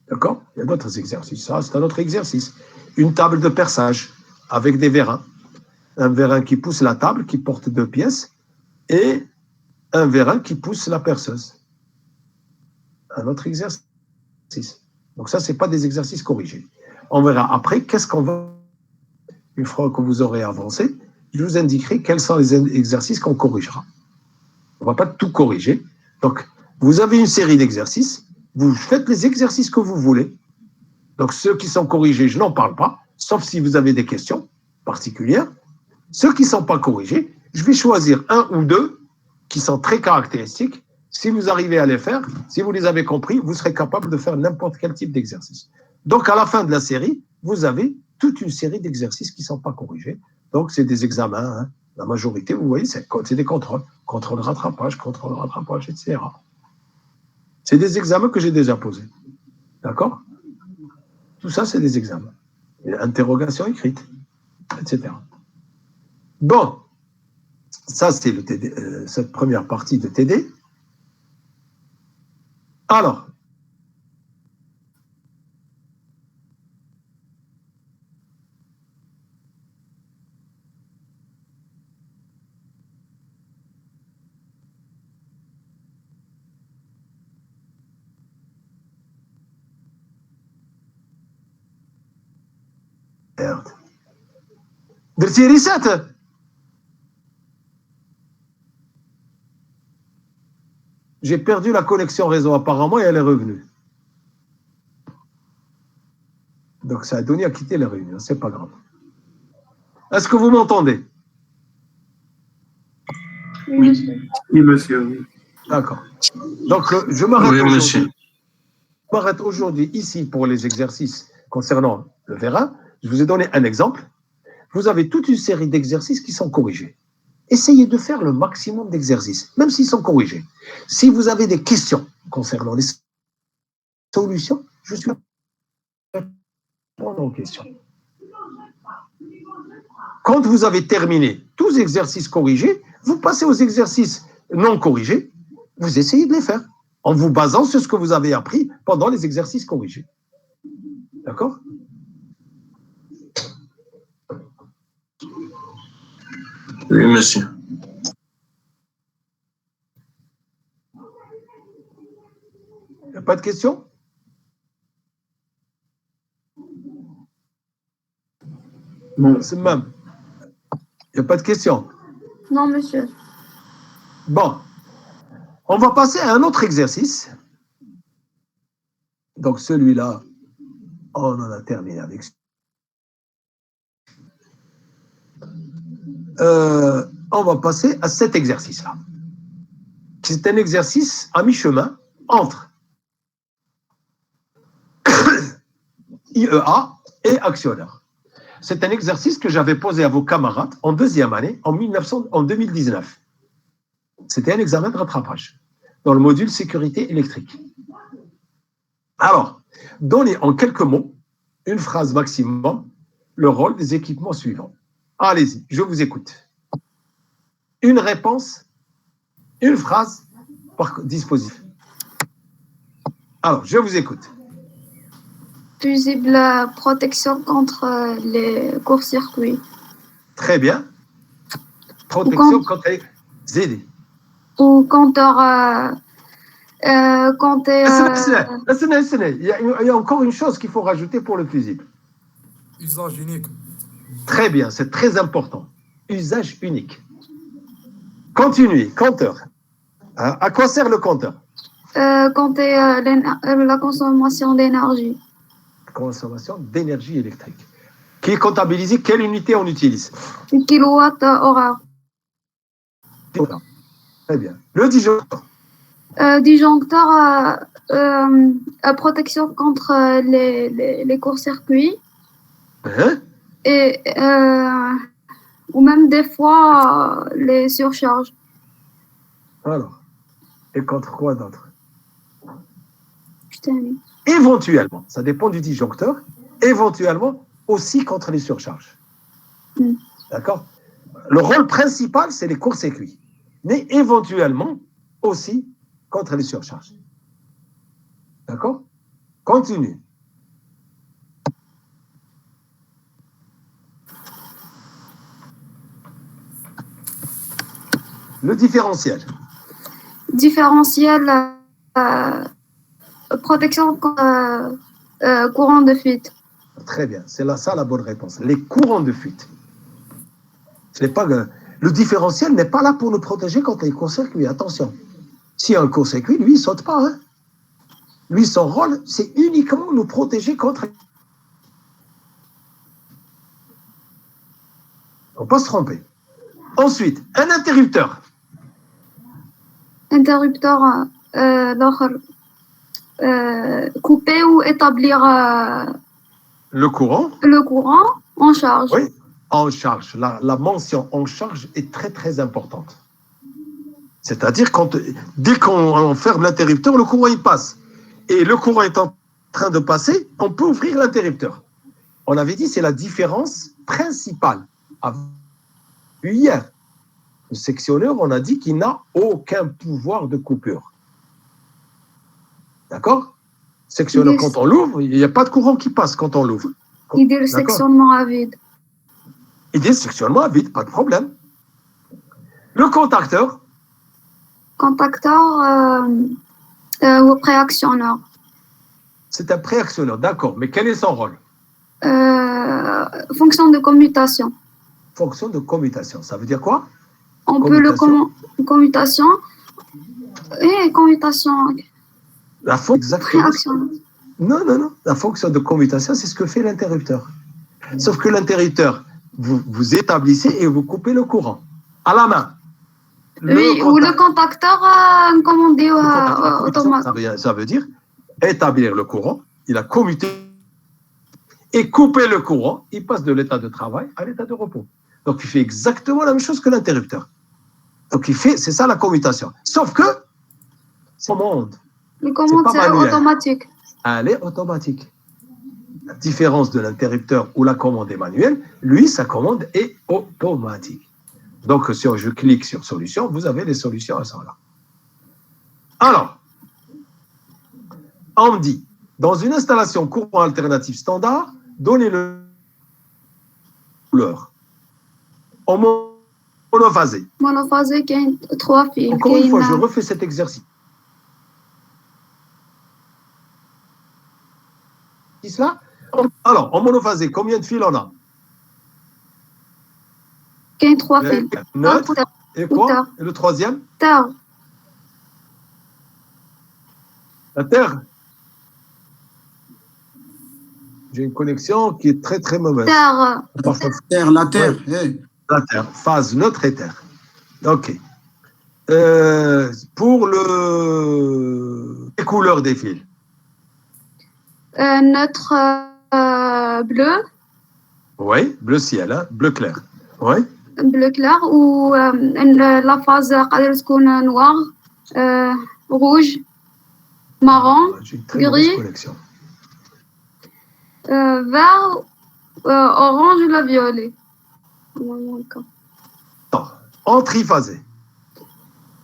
D'accord? Il y a d'autres exercices. Ça, c'est un autre exercice. Une table de perçage avec des vérins. Un vérin qui pousse la table, qui porte deux pièces, et un vérin qui pousse la perceuse. un autre exercice. Donc ça, ce n'est pas des exercices corrigés. On verra après qu'est-ce qu'on va. Une fois que vous aurez avancé, je vous indiquerai quels sont les exercices qu'on corrigera. On ne va pas tout corriger. Donc, vous avez une série d'exercices. Vous faites les exercices que vous voulez. Donc, ceux qui sont corrigés, je n'en parle pas, sauf si vous avez des questions particulières. Ceux qui ne sont pas corrigés, je vais choisir un ou deux qui sont très caractéristiques. Si vous arrivez à les faire, si vous les avez compris, vous serez capable de faire n'importe quel type d'exercice. Donc, à la fin de la série, vous avez toute une série d'exercices qui ne sont pas corrigés. Donc, c'est des examens. Hein. La majorité, vous voyez, c'est des contrôles. Contrôle rattrapage, etc. C'est des examens que j'ai déjà posés. D'accord? Tout ça, c'est des examens. Interrogation écrite, etc. Bon, ça, c'est le TD, cette première partie de TD. Alors, merde. درتي ريسات J'ai perdu la connexion réseau apparemment et elle est revenue. Donc ça a donné à quitter la réunion, c'est pas grave. Est-ce que vous m'entendez? Oui, monsieur. D'accord. Donc je m'arrête Oui, monsieur. Je m'arrête aujourd'hui ici pour les exercices concernant le vérin. Je vous ai donné un exemple. Vous avez toute une série d'exercices qui sont corrigés. Essayez de faire le maximum d'exercices, même s'ils sont corrigés. Si vous avez des questions concernant les solutions, je suis là pour répondre aux questions. Quand vous avez terminé tous les exercices corrigés, vous passez aux exercices non corrigés, vous essayez de les faire en vous basant sur ce que vous avez appris pendant les exercices corrigés. D'accord? Oui, monsieur. Il n'y a pas de questions? Non. C'est même. Il n'y a pas de questions? Non, monsieur. Bon. On va passer à un autre exercice. Donc celui-là, on en a terminé avec. On va passer à cet exercice-là. C'est un exercice à mi-chemin entre IEA et actionneur. C'est un exercice que j'avais posé à vos camarades en deuxième année, en 2019. C'était un examen de rattrapage dans le module sécurité électrique. Alors, donnez en quelques mots, une phrase maximum, le rôle des équipements suivants. Allez-y, je vous écoute. Une réponse, une phrase par dispositif. Alors, je vous écoute. Fusible protection contre les courts-circuits. Très bien. Protection contre les ZD. Ou contre... Il y a encore une chose qu'il faut rajouter pour le fusible. Usage unique. Très bien, c'est très important. Usage unique. Continuez, compteur. À quoi sert le compteur? compter la consommation d'énergie. Consommation d'énergie électrique. Qui est comptabilisé, quelle unité on utilise? Kilowatts-horaire. Très bien. Le disjoncteur. Disjoncteur protection contre les courts-circuits. Hein? Et ou même des fois les surcharges. Alors, et contre quoi d'autre? Putain. Éventuellement, ça dépend du disjoncteur, éventuellement aussi contre les surcharges. D'accord? Le rôle principal, c'est les courts-circuits, mais éventuellement aussi contre les surcharges. D'accord? Continue. Le différentiel. Différentiel protection contre courant de fuite. Très bien, c'est là ça la bonne réponse. Les courants de fuite. Ce n'est pas le différentiel n'est pas là pour nous protéger contre les courts-circuits. Attention. S'il y a un court-circuit, lui, il ne saute pas. Hein. Lui, son rôle, c'est uniquement nous protéger contre. On ne peut pas se tromper. Ensuite, un interrupteur. Interrupteur couper ou établir Le courant. le courant en charge. Oui, en charge. La mention en charge est très, très importante. C'est-à-dire, dès qu'on ferme l'interrupteur, le courant, il passe. Et le courant est en train de passer, on peut ouvrir l'interrupteur. On avait dit, c'est la différence principale. Hier, le sectionneur, on a dit qu'il n'a aucun pouvoir de coupure. D'accord? Sectionneur, quand on l'ouvre, il n'y a pas de courant qui passe quand on l'ouvre. Il dit le sectionnement à vide. Il dit sectionnement à vide, pas de problème. Le contacteur. Contacteur ou préactionneur. C'est un préactionneur, d'accord. Mais quel est son rôle? Fonction de commutation. Fonction de commutation. Ça veut dire quoi? On peut le commutation et commutation. La fonction exactement. Préactionneur. Non. La fonction de commutation, c'est ce que fait l'interrupteur. Sauf que l'interrupteur, vous établissez et vous coupez le courant à la main. Oui, ou le contacteur commandé automatique. Ça veut dire établir le courant, il a commuté et couper le courant, il passe de l'état de travail à l'état de repos. Donc il fait exactement la même chose que l'interrupteur. Donc c'est ça la commutation. Sauf que c'est commande. Le commande, c'est automatique. Elle est automatique. La différence de l'interrupteur où la commande est manuelle, lui, sa commande est automatique. Donc, si je clique sur solution, vous avez les solutions à ça là. Alors, on me dit, dans une installation courant alternatif standard, donnez-le couleur. En monophasé. Monophasé qui a 3 fils. Encore une fois, je refais cet exercice. Là. Alors, en monophasé, combien de fils on a? Qui a 3 fils. Neutre. Et quoi? Et le troisième? Terre. La terre. J'ai une connexion qui est très très mauvaise. Terre. La terre. Oui. Hey. La terre. Phase neutre et terre. Ok. Pour les couleurs des fils. Neutre bleu. Oui, bleu ciel, hein? Bleu clair. Oui. Bleu clair ou la phase noire, rouge, marron, gris, vert, orange ou la violet. En triphasé.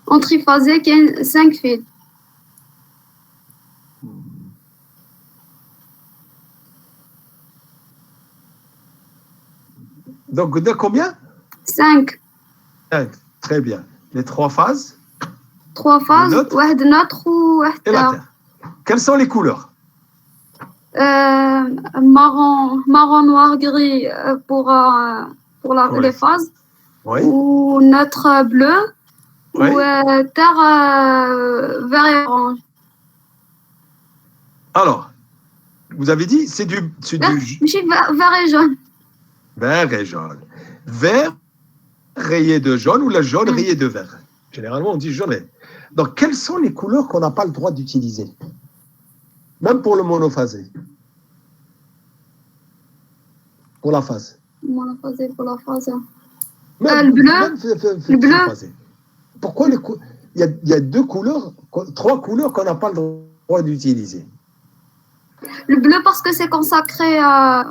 En triphasé qui a 5 fils. Donc, de combien? 5. 5, très bien. Les 3 phases? 3 phases, neutre ou et la terre. Quelles sont les couleurs? Marron, noir, gris pour les phases. Oui. Ou neutre bleu. Oui. Ou terre vert et orange. Alors, vous avez dit, c'est du... Vert et jaune. Vert et jaune. Vert rayé de jaune ou le jaune rayé de vert. Généralement, on dit jaune. Donc, quelles sont les couleurs qu'on n'a pas le droit d'utiliser? Même pour le monophasé. Pour la phase. Monophasé pour la phase. Même, le bleu. Le bleu. Pourquoi il y a 2 couleurs, 3 couleurs qu'on n'a pas le droit d'utiliser? Le bleu parce que c'est consacré à...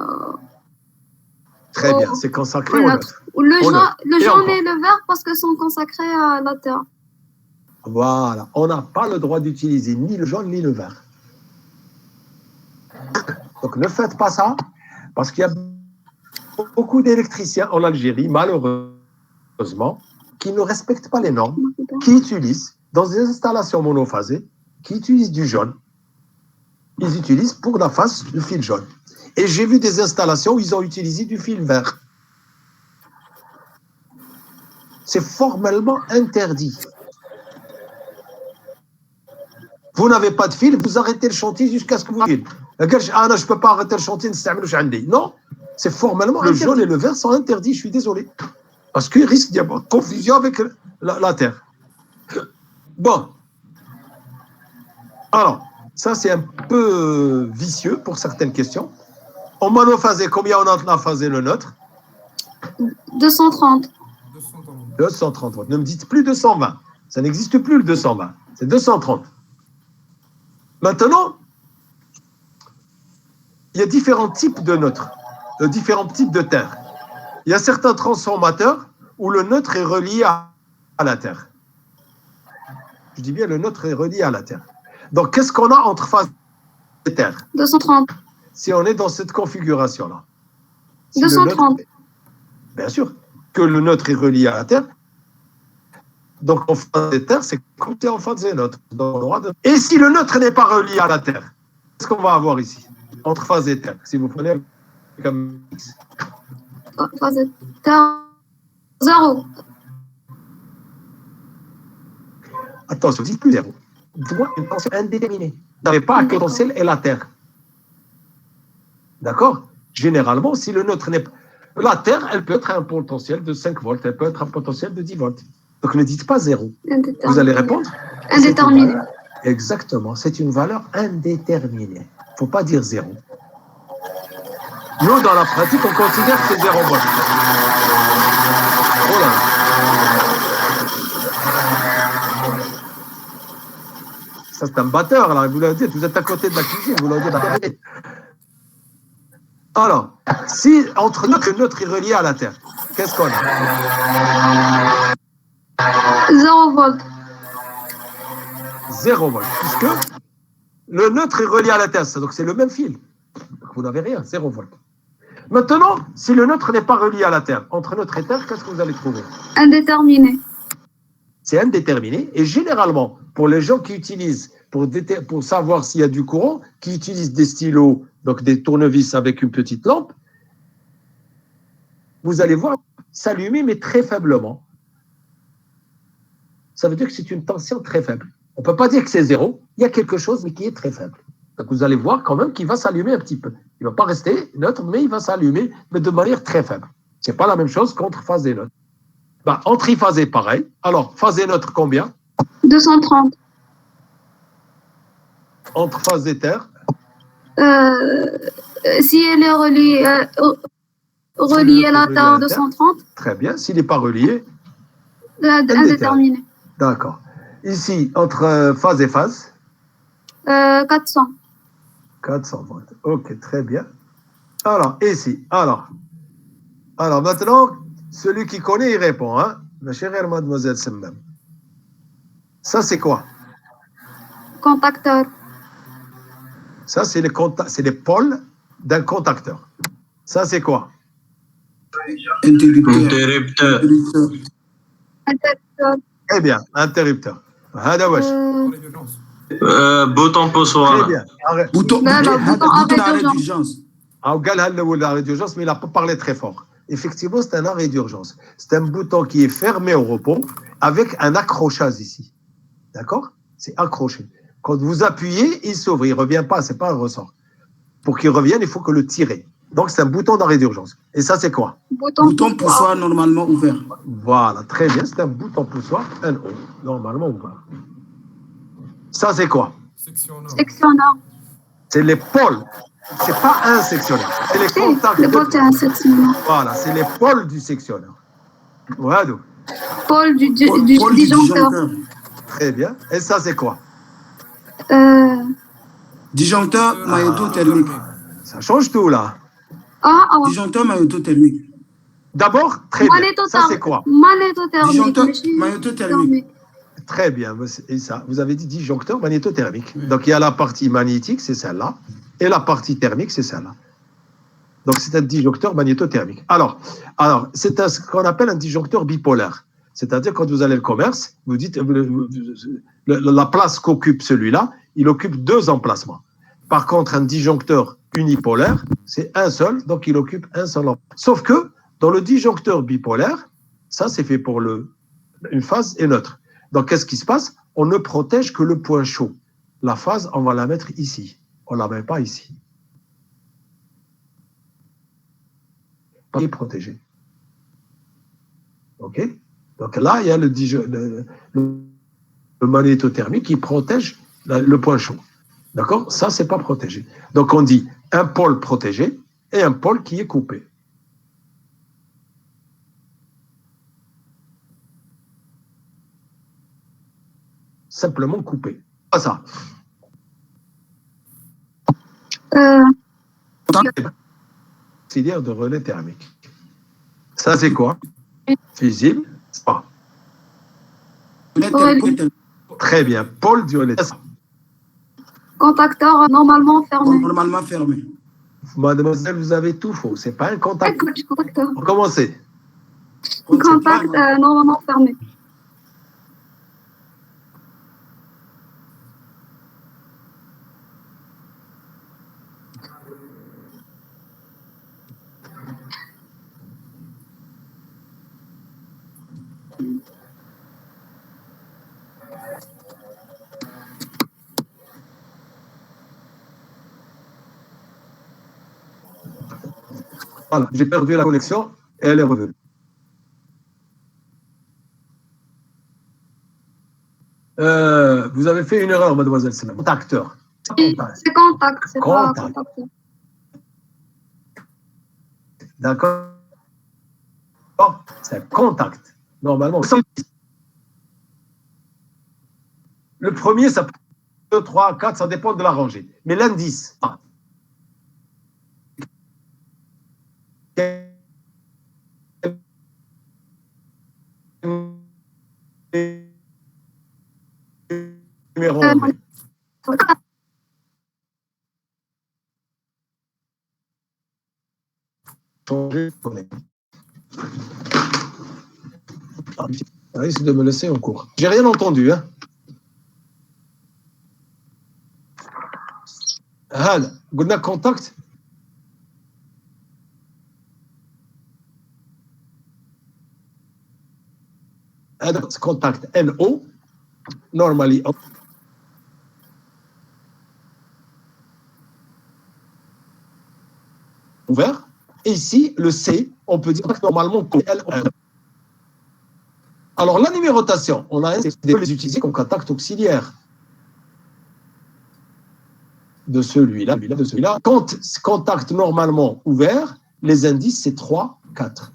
Très bien, c'est consacré au neutre. Le jaune et le vert parce que sont consacrés à la terre. Voilà, on n'a pas le droit d'utiliser ni le jaune ni le vert. Donc ne faites pas ça, parce qu'il y a beaucoup d'électriciens en Algérie, malheureusement, qui ne respectent pas les normes, qui utilisent, dans des installations monophasées, qui utilisent du jaune Ils utilisent pour la face le fil jaune. Et j'ai vu des installations où ils ont utilisé du fil vert. C'est formellement interdit. Vous n'avez pas de fil, vous arrêtez le chantier jusqu'à ce que vous dites. Je ne peux pas arrêter le chantier, non, c'est formellement le jaune et le vert sont interdits, je suis désolé. Parce qu'il risque d'y avoir confusion avec la terre. Bon. Alors, ça c'est un peu vicieux pour certaines questions. En monophasé, combien on a monophasé le neutre? 230. 230. Ne me dites plus 220. Ça n'existe plus le 220. C'est 230. Maintenant, il y a différents types de neutres, différents types de terre. Il y a certains transformateurs où le neutre est relié à la terre. Je dis bien le neutre est relié à la terre. Donc, qu'est-ce qu'on a entre phase et terre? 230. Si on est dans cette configuration-là. Si 230. Bien sûr, que le neutre est relié à la terre. Donc, en phase des terres, c'est compté en phase des neutres. Et si le neutre n'est pas relié à la terre, qu'est-ce qu'on va avoir ici? Entre phase et terre, si vous prenez comme X. Phase et terre, 0. Attention, je dis plus 0. Vous voyez une tension indéterminée. Vous n'avez pas un potentiel et la terre. D'accord? Généralement, si le neutre n'est pas... La terre, elle peut être un potentiel de 5 volts, elle peut être un potentiel de 10 volts. Donc, ne dites pas 0. Vous allez répondre? Indéterminé. Exactement, c'est une valeur indéterminée. Il ne faut pas dire 0. Nous, dans la pratique, on considère que c'est 0 volts. Oh là là. Ça, c'est un batteur, là. Vous l'avez dit, vous êtes à côté de la cuisine, vous l'avez dit. Alors, si entre neutre et neutre est relié à la Terre, qu'est-ce qu'on a? 0 volts. 0 volts, puisque le neutre est relié à la Terre, donc c'est le même fil. Donc vous n'avez rien, 0 volts. Maintenant, si le neutre n'est pas relié à la Terre, entre neutre et Terre, qu'est-ce que vous allez trouver? Indéterminé. C'est indéterminé, et généralement, pour les gens qui utilisent, pour savoir s'il y a du courant, qui utilisent des stylos, donc des tournevis avec une petite lampe, vous allez voir s'allumer, mais très faiblement. Ça veut dire que c'est une tension très faible. On ne peut pas dire que c'est 0, il y a quelque chose, mais qui est très faible. Donc vous allez voir quand même qu'il va s'allumer un petit peu. Il ne va pas rester neutre, mais il va s'allumer, mais de manière très faible. Ce n'est pas la même chose qu'entre phase et neutre. Ben, en triphasé, pareil. Alors, phase et neutre, combien? 230. Entre phase et terre? Si elle est reliée à la terre, 230. Très bien. S'il n'est pas relié? Indéterminé. D'accord. Ici, entre phase et phase? 400. 400 volts. OK, très bien. Alors, ici, alors maintenant, celui qui connaît, il répond. Hein? Ma chère mademoiselle Semmem. Ça, c'est quoi? Contacteur. Ça, c'est les pôles d'un contacteur. Ça, c'est quoi? Interrupteur. Interrupteur. Eh bien, interrupteur. هذا واش. Bouton poussoir. Très bien. Arrête. Bouton arrêt d'urgence. Ah, قال هلا l'arrêt d'urgence, mais il n'a pas parlé très fort. Effectivement, c'est un arrêt d'urgence. C'est un bouton qui est fermé au repos avec un accrochage ici. D'accord? C'est accroché. Quand vous appuyez, il s'ouvre. Il ne revient pas, ce n'est pas un ressort. Pour qu'il revienne, il faut que le tirer. Donc, c'est un bouton d'arrêt d'urgence. Et ça, c'est quoi? Bouton poussoir normalement ouvert. Voilà, très bien. C'est un bouton poussoir, NO, normalement ouvert. Ça, c'est quoi? Sectionneur. C'est les pôles. Ce n'est pas un sectionneur. C'est les contacts. Le pôle, c'est un sectionneur. Voilà, c'est les pôles du sectionneur. Voilà. Pôle du disjoncteur. Très bien. Et ça, c'est quoi? Disjoncteur magnétothermique. Ça change tout, là. Disjoncteur magnétothermique. D'abord, très bien. Ça, c'est quoi? Magnétothermique. Magnétothermique. Très bien. Et ça, vous avez dit disjoncteur magnétothermique. Oui. Donc, il y a la partie magnétique, c'est celle-là. Et la partie thermique, c'est celle-là. Donc, c'est un disjoncteur magnétothermique. Alors c'est ce qu'on appelle un disjoncteur bipolaire. C'est-à-dire, quand vous allez au commerce, vous dites la place qu'occupe celui-là, il occupe 2 emplacements. Par contre, un disjoncteur unipolaire, c'est un seul, donc il occupe un seul endroit. Sauf que dans le disjoncteur bipolaire, ça c'est fait pour une phase est neutre. Donc qu'est-ce qui se passe? On ne protège que le point chaud. La phase, on va la mettre ici. On ne la met pas ici. Pas protégé. OK? Donc là, il y a le magnétothermique qui protège le point chaud. D'accord? Ça, c'est pas protégé. Donc on dit un pôle protégé et un pôle qui est coupé. Simplement coupé. Pas ça. Auxiliaire de relais thermique. Ça, c'est quoi? Fusible. Pas. Très bien. Pôle du relais. Contacteur normalement fermé. Normalement fermé. Mademoiselle, vous avez tout faux. C'est pas un contact. Contacteur. Recommencez. Contact normalement fermé. Voilà, j'ai perdu la connexion et elle est revenue. Vous avez fait une erreur, mademoiselle. C'est un contacteur. C'est contact, c'est pas Contact. contacteur. D'accord? C'est un contact. Normalement. Le premier, ça peut être 2, 3, 4, ça dépend de la rangée. Mais l'indice. Numéro 1. Changer de connexion. Risque de me laisser en cours. J'ai rien entendu, hein. هذا قلنا contact. هذا contact NO normally ouvert. Et ici, le C, on peut dire que normalement, alors la numérotation, on a les utiliser comme contact auxiliaire. De celui-là, de celui-là. Quand contact normalement ouvert, les indices, c'est 3, 4.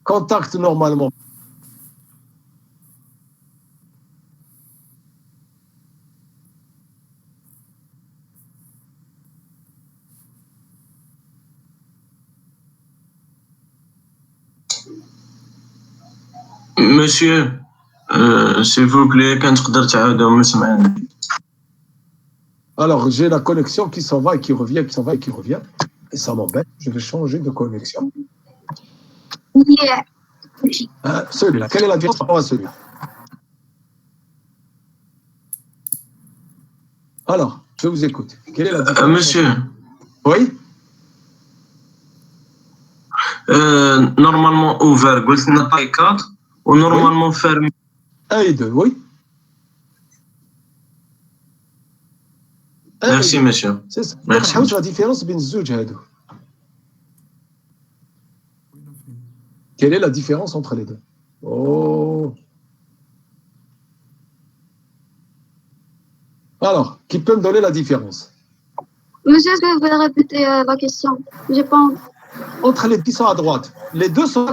Contact normalement. Monsieur, s'il vous plaît, quand تقدر تعاودوا مسمعنا. Alors, j'ai la connexion qui s'en va et qui revient, qui s'en va et qui revient. Et ça m'embête. Je vais changer de connexion. Yeah. Celui-là. Quelle est la différence par rapport à celui-là? Alors, je vous écoute. Quelle est la différence? Monsieur. Oui? Normalement ouvert, قلت لنا taille 4 ou normalement fermé. 1 et 2, oui. Merci, monsieur. C'est ça. Merci. Donc, la différence بين الزوج هادو. Quelle est la différence entre les deux? Oh. Alors, qui peut me donner la différence? Monsieur, est-ce que vous pouvez répéter la question? J'ai pas. Entre les qui sont à droite, les deux sont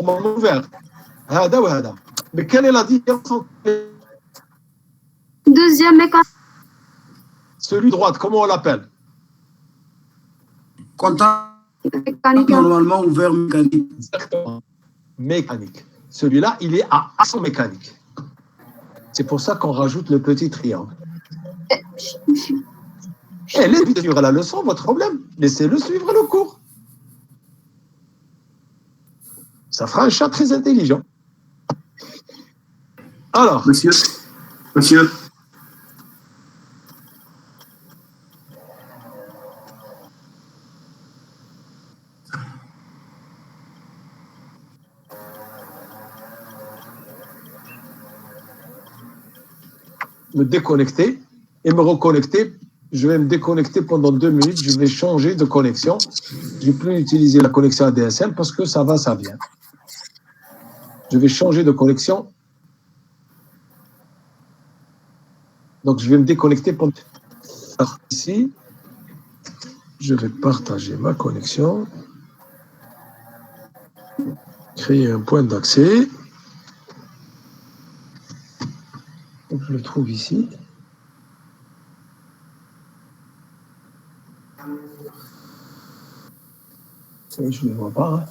normalement ouverts. هذا وهذا. Mais quelle est la différence entre les... Deuxième mécanisme. Celui de droite, comment on l'appelle? Contact Mécanique. normalement ouvert mécanique. Exactement. Mécanique. Celui-là, il est à action mécanique. C'est pour ça qu'on rajoute le petit triangle. Et laissez suivre la leçon, votre problème. Laissez-le suivre le cours. Ça fera un chat très intelligent. Alors, Monsieur, Monsieur, me déconnecter et me reconnecter. Je vais me déconnecter pendant 2 minutes. Je vais changer de connexion. Je ne vais plus utiliser la connexion ADSL parce que ça va, ça vient. Je vais changer de connexion. Donc, je vais me déconnecter pendant... Ici, je vais partager ma connexion. Créer un point d'accès. Je le trouve ici. Je ne le vois pas. Hein.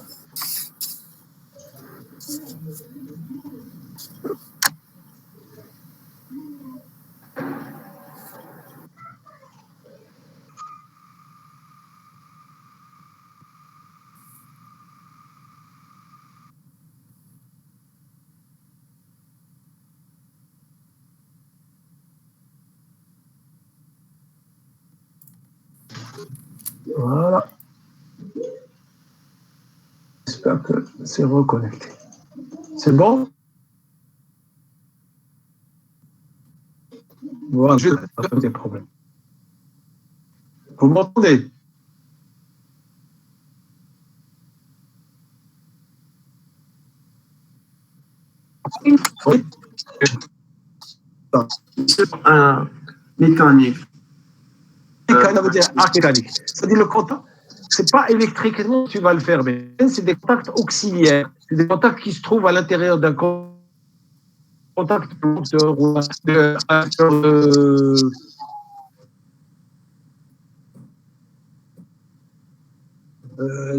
Voilà. J'espère que c'est reconnecté. C'est bon? Voilà, je n'ai des problèmes. Vous m'entendez? Oui. mécanique. Ça veut dire mécanique. C'est-à-dire le contact, c'est pas électriquement tu vas le faire, mais c'est des contacts auxiliaires. C'est des contacts qui se trouvent à l'intérieur d'un contact de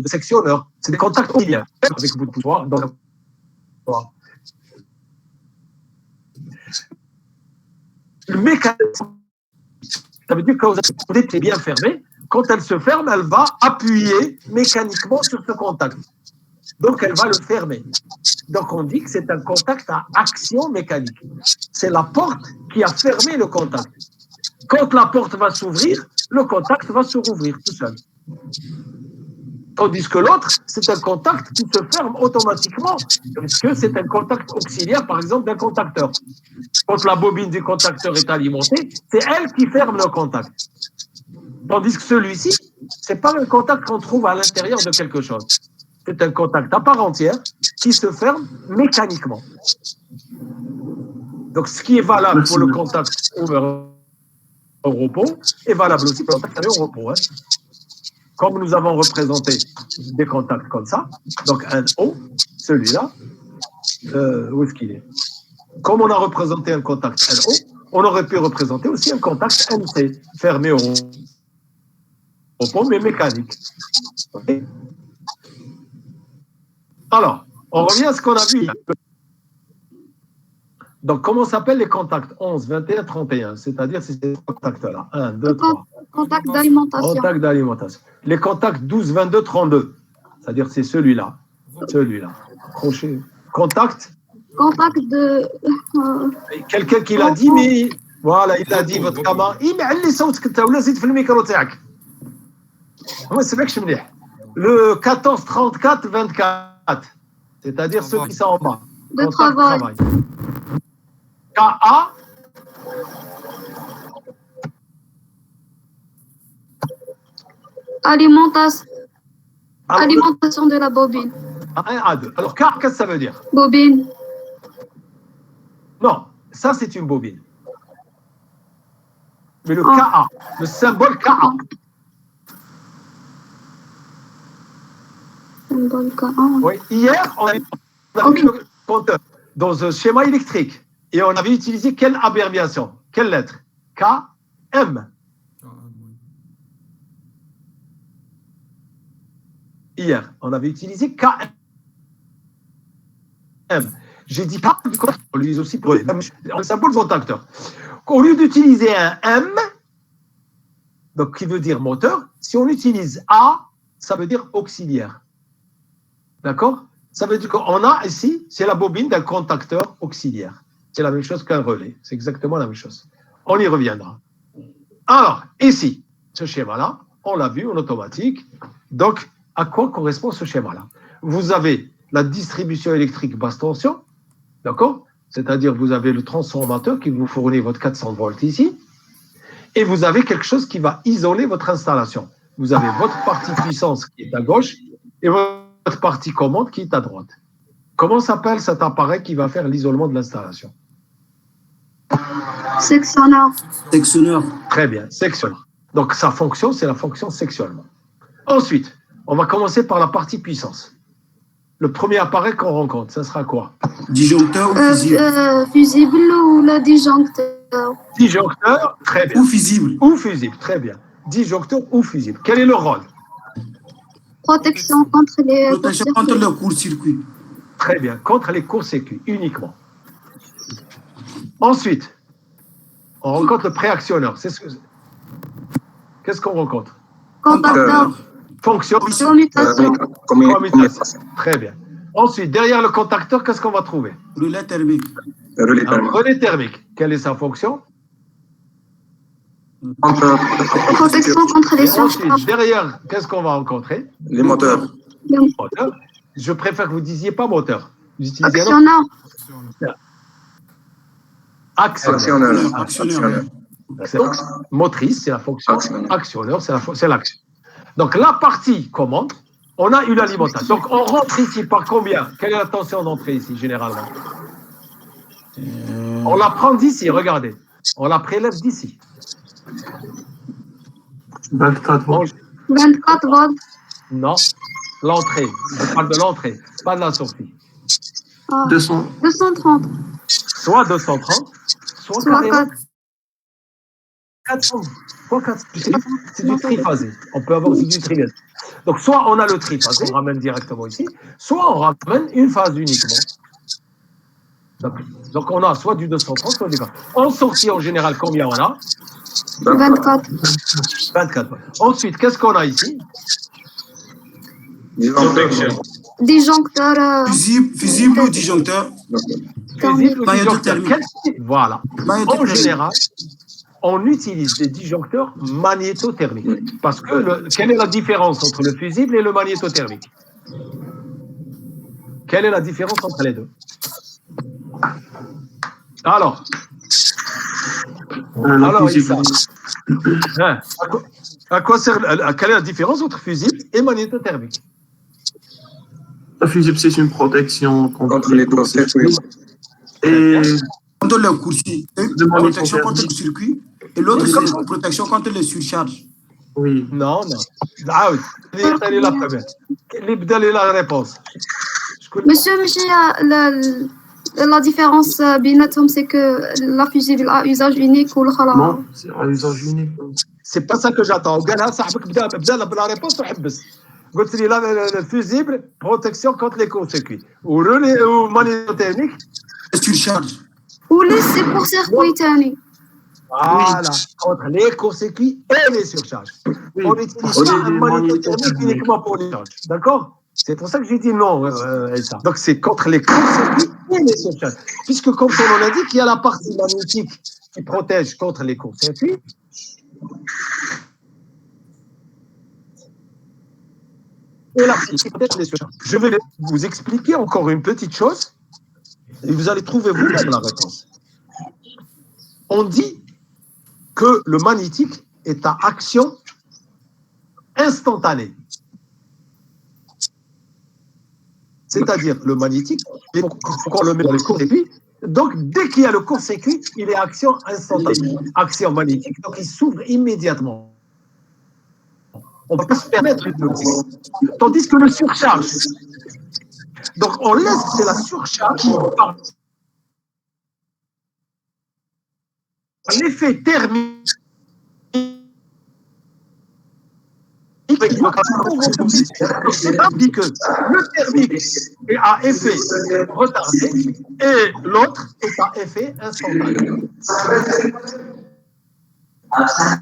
sectionneur. C'est des contacts auxiliaires avec bout de pouvoir. Le mécanisme, ça veut dire que quand vous êtes bien fermé, quand elle se ferme, elle va appuyer mécaniquement sur ce contact. Donc, elle va le fermer. Donc, on dit que c'est un contact à action mécanique. C'est la porte qui a fermé le contact. Quand la porte va s'ouvrir, le contact va se rouvrir tout seul. Tandis que l'autre, c'est un contact qui se ferme automatiquement, parce que c'est un contact auxiliaire, par exemple, d'un contacteur. Quand la bobine du contacteur est alimentée, c'est elle qui ferme le contact. Tandis que celui-ci, c'est pas un contact qu'on trouve à l'intérieur de quelque chose. C'est un contact à part entière qui se ferme mécaniquement. Donc, ce qui est valable pour le contact ouvert au repos est valable aussi pour le contact au repos. Hein. Comme nous avons représenté des contacts comme ça, donc un O, celui-là, où est-ce qu'il est? Comme on a représenté un contact NO, on aurait pu représenter aussi un contact NC, fermé au repos, mais mécanique. Okay. Alors, on revient à ce qu'on a vu. Donc, comment s'appellent les contacts 11, 21, 31? C'est-à-dire, c'est ces contacts-là. 1, 2, 3. Contact d'alimentation. Contact d'alimentation. Les contacts 12, 22, 32. C'est-à-dire, c'est celui-là. Celui-là. Crochet. Contact. Contact de... Quelqu'un qui l'a dit, mais... Voilà, il a dit, votre camarade. Il m'a dit, le micro تاعك. Moi, c'est vrai que je me dis. Le 14, 34, 24. C'est-à-dire ceux qui sont en bas. De travail. KA. Alimentation de la bobine. 1 à 2. Alors, K, qu'est-ce que ça veut dire? Bobine. Non, ça, c'est une bobine. Mais le KA, le symbole KA. Symbole KA. Oui, hier, on a vu le compteur dans un schéma électrique. Et on avait utilisé quelle abréviation? Quelle lettre? KM. Hier, on avait utilisé KM. J'ai dit pas du coup, on l'utilise aussi pour le symbole contacteur. Au lieu d'utiliser un M, donc qui veut dire moteur, si on utilise A, ça veut dire auxiliaire. D'accord? Ça veut dire qu'on a ici, c'est la bobine d'un contacteur auxiliaire. C'est la même chose qu'un relais. C'est exactement la même chose. On y reviendra. Alors, ici, ce schéma-là, on l'a vu en automatique. Donc, à quoi correspond ce schéma-là? Vous avez la distribution électrique basse tension, d'accord? C'est-à-dire vous avez le transformateur qui vous fournit votre 400 volts ici, et vous avez quelque chose qui va isoler votre installation. Vous avez votre partie puissance qui est à gauche et votre partie commande qui est à droite. Comment s'appelle cet appareil qui va faire l'isolement de l'installation? Sectionneur. Sectionneur. Très bien, sectionneur. Donc sa fonction, c'est la fonction sectionnement. Ensuite, on va commencer par la partie puissance. Le premier appareil qu'on rencontre, ça sera quoi? Disjoncteur ou fusible? Fusible ou le disjoncteur? Disjoncteur, très bien. Ou fusible. Ou fusible, très bien. Disjoncteur ou fusible. Quel est le rôle? Protection contre les Protection contre le court-circuit. Très bien, contre les courts-circuits uniquement. Ensuite, on rencontre le préactionneur. Qu'est-ce qu'on rencontre? contacteur. Fonction. Commutation. Commutation. Très bien. Ensuite, derrière le contacteur, qu'est-ce qu'on va trouver? Relais thermique. Un relais thermique. Quelle est sa fonction? Protection contre les surcharges. Ensuite, derrière, qu'est-ce qu'on va rencontrer? Les moteurs. Moteur. Je préfère que vous ne disiez pas moteur. Vous utilisez Actionneur. actionneur. Actionneur. Donc, motrice, c'est la fonction. Actionneur, c'est l'action. Donc, la partie commande, on a une alimentation. Donc, on rentre ici par combien? Quelle est la tension d'entrée ici, généralement? On la prend d'ici, regardez. On la prélève d'ici. 24 volts. 24 volts. Non, l'entrée. Je parle de l'entrée, pas de la sortie. 230. Soit 230, soit Soit carrément 4. 400. Soit 400. C'est du triphasé. On peut avoir aussi du triphasé. Donc, soit on a le triphasé, on ramène directement ici, soit on ramène une phase uniquement. Donc, on a soit du 230, soit du 400. En sortie, en général, combien on a? 24. 24. Ensuite, qu'est-ce qu'on a ici? Disjoncteur. Fusible ou disjoncteur? Fusible ou disjoncteur. Magnétothermique. Voilà. En Magnétothermique. général, on utilise des disjoncteurs magnétothermiques. Parce que, quelle est la différence entre le fusible et le magnétothermique? Quelle est la différence entre les deux? Alors, Issa, hein, à quoi sert, quelle est la différence entre fusible et magnétothermique? La fusible, c'est une protection Contre les courts-circuits. Et Contre le court-circuit. Protection contre le circuit. Et l'autre, c'est protection contre les surcharges. oui. Non, non. Ah oui, elle est la première. Quelle est la réponse? Monsieur, la différence بيناتهم c'est que la fusible a usage unique ou l'autre Non, c'est à usage unique. C'est pas ça que j'attends. قالها صاحبك بدا بلا réponse وحبس. قلت لي لا fusible protection contre les courts-circuits. Ou relais ou magnétothermique. Surcharge. ou les court-circuits تاني. Voilà, entre les courts-circuits et les surcharges. Oui. On utilise pas un magnétothermique uniquement pour les charges. D'accord? C'est pour ça que j'ai dit non, Elsa. Donc c'est contre les courts-circuits et les surcharges. Puisque comme son nom l'indique, il y a la partie magnétique qui protège contre les courts-circuits. Et la partie qui protège les surcharges. Je vais vous expliquer encore une petite chose et vous allez trouver vous-même la réponse. On dit que le magnétique est à action instantanée. C'est-à-dire le magnétique, on le met dans les courts-circuits, donc dès qu'il y a le court-circuit, il est action instantanée, action magnétique, donc il s'ouvre immédiatement. On ne peut pas se permettre de le dire. Tandis que le surcharge, donc on laisse, c'est la surcharge par l'effet thermique. Dit que le thermique est à effet retardé et l'autre est à effet instantané.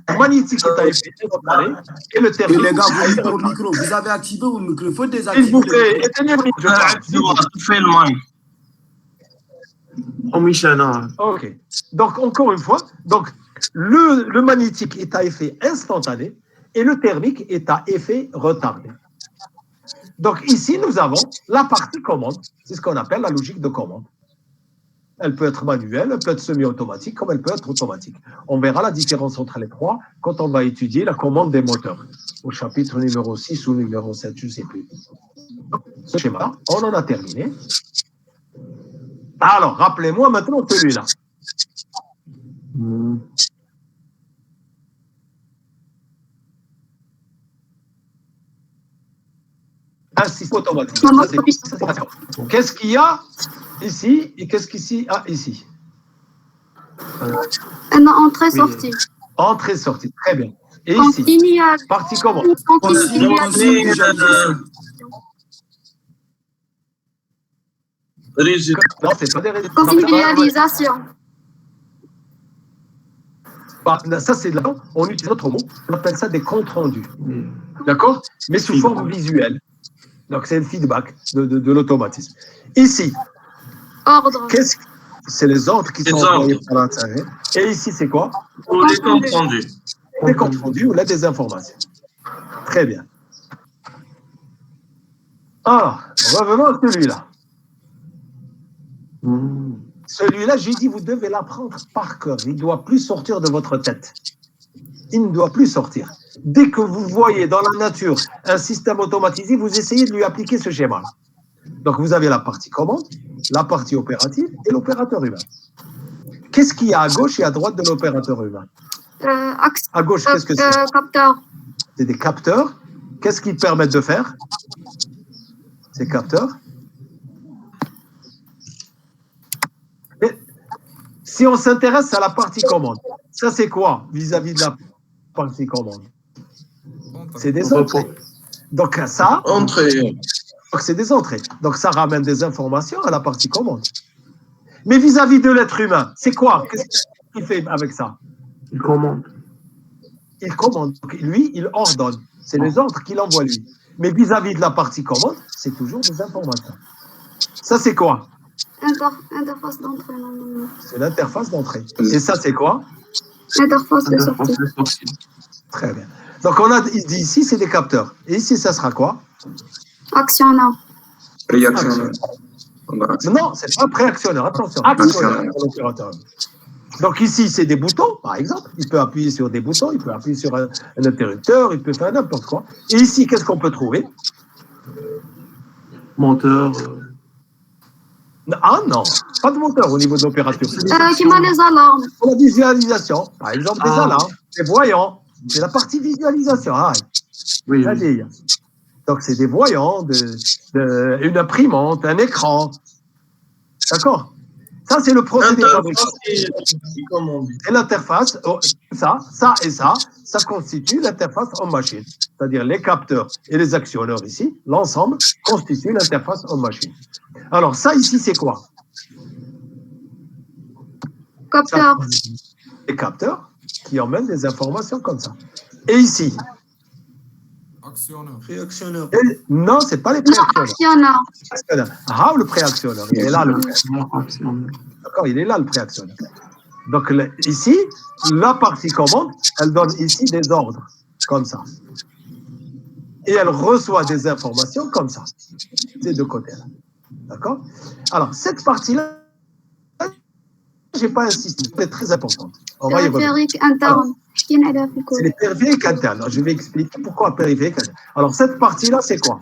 Le magnétique est à effet instantané et le Et thermique. les gars, vos micro, vous avez activé vos micros. Il faut S'il désactiver. vous plaît, éteignez le micro. Fais le mic. Ok. Donc, encore une fois, donc, le magnétique est à effet instantané et le thermique est à effet retardé. Donc, ici, nous avons la partie commande. C'est ce qu'on appelle la logique de commande. Elle peut être manuelle, elle peut être semi-automatique, comme elle peut être automatique. On verra la différence entre les trois quand on va étudier la commande des moteurs, au chapitre numéro 6 ou numéro 7, je ne sais plus. Ce schéma, on en a terminé. Alors, rappelez-moi maintenant celui-là. Un système automatique. Qu'est-ce qu'il y a ici et qu'est-ce qu'il y a ici? Un entrée-sortie. Entrée-sortie, très bien. Et Quand ici, il y a partie commande. Non, c'est pas des résultats. Configuration. Ça, c'est là, on utilise notre mot, on appelle ça des comptes rendus. D'accord? Mais sous forme visuelle. Donc, c'est le feedback de l'automatisme. Ici, Ordre. c'est les ordres qui sont envoyés par l'intérieur. Et ici, c'est quoi? Les comptes rendus. Les comptes rendus ou là, des informations. Très bien. Alors, revenons à celui-là. Celui-là, j'ai dit, vous devez l'apprendre par cœur. Il ne doit plus sortir de votre tête. Il ne doit plus sortir. Dès que vous voyez dans la nature un système automatisé, vous essayez de lui appliquer ce schéma. Donc, vous avez la partie commande, la partie opérative et l'opérateur humain. Qu'est-ce qu'il y a à gauche et à droite de l'opérateur humain? À gauche, qu'est-ce que c'est? Capteur. C'est des capteurs. Qu'est-ce qu'ils permettent de faire? Ces capteurs. Et si on s'intéresse à la partie commande, ça c'est quoi vis-à-vis de la partie commande? C'est des entrées. Donc ça, donc c'est des entrées. Donc ça ramène des informations à la partie commande. Mais vis-à-vis de l'être humain, c'est quoi? Qu'est-ce qu'il fait avec ça? Il commande. Il commande. Donc, lui, il ordonne. C'est les ordres qu'il envoie lui. Mais vis-à-vis de la partie commande, c'est toujours des informations. Ça, c'est quoi? Interface d'entrée. C'est l'interface d'entrée. Et ça, c'est quoi? Interface de sortie. Très bien. Donc, on a dit ici, c'est des capteurs. Et ici, ça sera quoi? Actionneur. Réactionneur. Non, c'est pas préactionneur. Attention. Actionneur pour l'opérateur. Donc, ici, c'est des boutons, par exemple. Il peut appuyer sur des boutons, il peut appuyer sur un interrupteur, il peut faire n'importe quoi. Et ici, qu'est-ce qu'on peut trouver? Moteur. Ah non, pas de moteur au niveau de l'opérateur. Qui met les alarmes. Pour la visualisation, par exemple, des alarmes, des voyants. C'est la partie visualisation. Ah, Oui. c'est-à-dire, donc, c'est des voyants, une imprimante, un écran. D'accord? Ça, c'est le procédé fabrication. Et l'interface, ça et ça constitue l'interface homme-machine. C'est-à-dire les capteurs et les actionneurs ici, l'ensemble constitue l'interface homme-machine. Alors, ça ici, c'est quoi? Capteur. Les capteurs qui emmènent des informations comme ça. Et ici? Actionneur. Réactionneur. Non, ce n'est pas les préactionneurs. Actionneur. Ah, le préactionneur, il est là, le préactionneur. D'accord, il est là, le préactionneur. Donc, ici, la partie commande, elle donne ici des ordres, comme ça. Et elle reçoit des informations comme ça, ces deux côtés-là. D'accord? Alors, cette partie-là, je n'ai pas insisté, c'est très importante. On va y revenir. Périphérique interne. C'est les périphériques internes. Je vais expliquer pourquoi périphérique interne. Alors, cette partie-là, c'est quoi?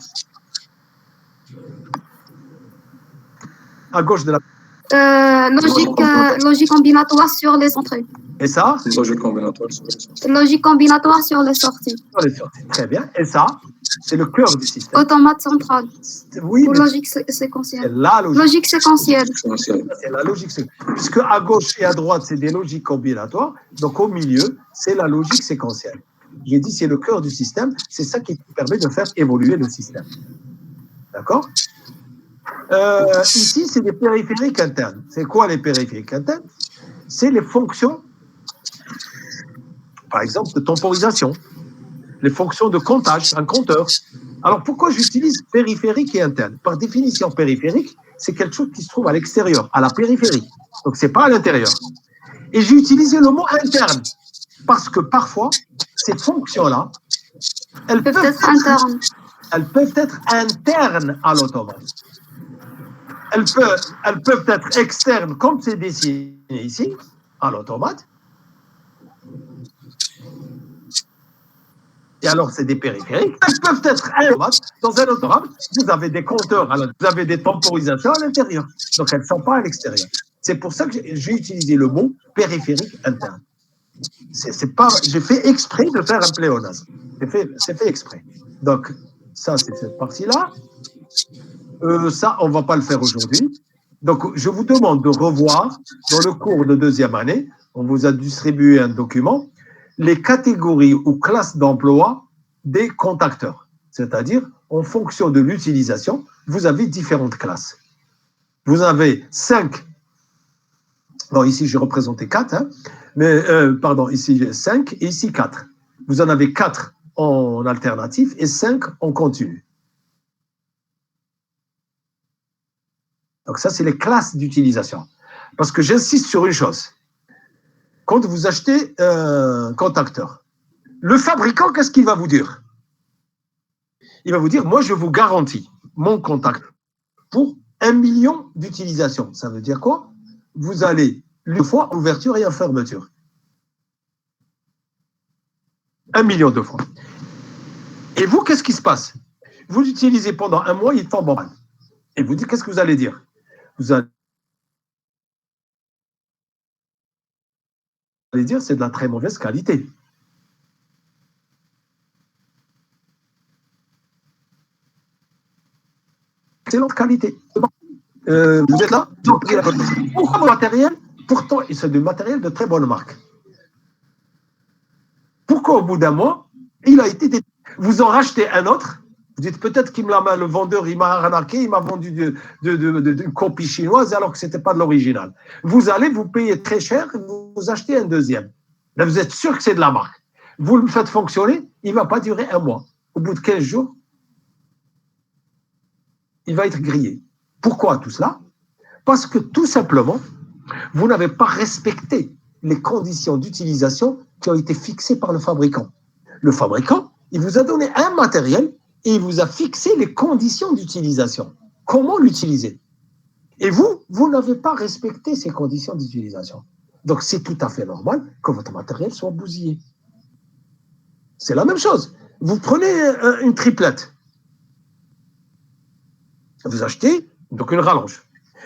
À gauche de la... Logique combinatoire sur les entrées. Et ça? Logique combinatoire. Logique combinatoire sur les sorties. Sur les sorties. Très bien. Et ça, c'est le cœur du système. Automate central. Oui, Ou mais logique c'est séquentielle. la logique. Logique séquentielle. C'est la logique. Puisque à gauche et à droite, c'est des logiques combinatoires. Donc, au milieu, c'est la logique séquentielle. J'ai dit, c'est le cœur du système. C'est ça qui permet de faire évoluer le système. D'accord? Ici, c'est des périphériques internes. C'est quoi les périphériques internes? C'est les fonctions, par exemple, de temporisation, les fonctions de comptage, un compteur. Alors, pourquoi j'utilise périphérique et interne? Par définition, périphérique, c'est quelque chose qui se trouve à l'extérieur, à la périphérie. Donc, c'est pas à l'intérieur. Et j'ai utilisé le mot interne parce que parfois, ces fonctions-là, elles peuvent être internes. Elles peuvent être internes à l'automate. Elles peuvent être externes, comme c'est dessiné ici, à l'automate. Et alors, c'est des périphériques. Elles peuvent être internes. Dans un automate, vous avez des compteurs, vous avez des temporisations à l'intérieur. Donc, elles ne sont pas à l'extérieur. C'est pour ça que j'ai utilisé le mot périphérique interne. J'ai fait exprès de faire un pléonasme. C'est fait exprès. Donc, ça, c'est cette partie-là. Ça, on ne va pas le faire aujourd'hui. Donc, je vous demande de revoir dans le cours de deuxième année, on vous a distribué un document, les catégories ou classes d'emploi des contacteurs. C'est-à-dire, en fonction de l'utilisation, vous avez différentes classes. Vous avez 5. Bon, ici, j'ai représenté 4, hein, mais, pardon, ici, 5 et ici 4. Vous en avez 4 en alternatif et 5 en continu. Donc, ça, c'est les classes d'utilisation. Parce que j'insiste sur une chose. Quand vous achetez un contacteur, le fabricant, qu'est-ce qu'il va vous dire? Il va vous dire, moi, je vous garantis mon contact pour 1 million d'utilisations. Ça veut dire quoi? Vous allez une fois en ouverture et en fermeture. 1 million de fois. Et vous, qu'est-ce qui se passe? Vous l'utilisez pendant 1 mois, il tombe en panne. Et vous dites, qu'est-ce que vous allez dire? Vous allez dire, c'est de la très mauvaise qualité. Excellente qualité. Vous êtes là? Pourquoi le matériel? Pourtant, c'est du matériel de très bonne marque. Pourquoi au bout d'un mois, il a été détruit? Vous en rachetez un autre? Vous dites peut-être qu'il le vendeur, il m'a arnaqué, il m'a vendu d'une copie chinoise alors que ce n'était pas de l'original. Vous allez vous payer très cher, vous achetez un deuxième. Là, vous êtes sûr que c'est de la marque. Vous le faites fonctionner, il ne va pas durer 1 mois. Au bout de 15 jours, il va être grillé. Pourquoi tout cela? Parce que tout simplement, vous n'avez pas respecté les conditions d'utilisation qui ont été fixées par le fabricant. Le fabricant, il vous a donné un matériel et il vous a fixé les conditions d'utilisation. Comment l'utiliser? Et vous n'avez pas respecté ces conditions d'utilisation. Donc, c'est tout à fait normal que votre matériel soit bousillé. C'est la même chose. Vous prenez une triplette. Vous achetez donc une rallonge.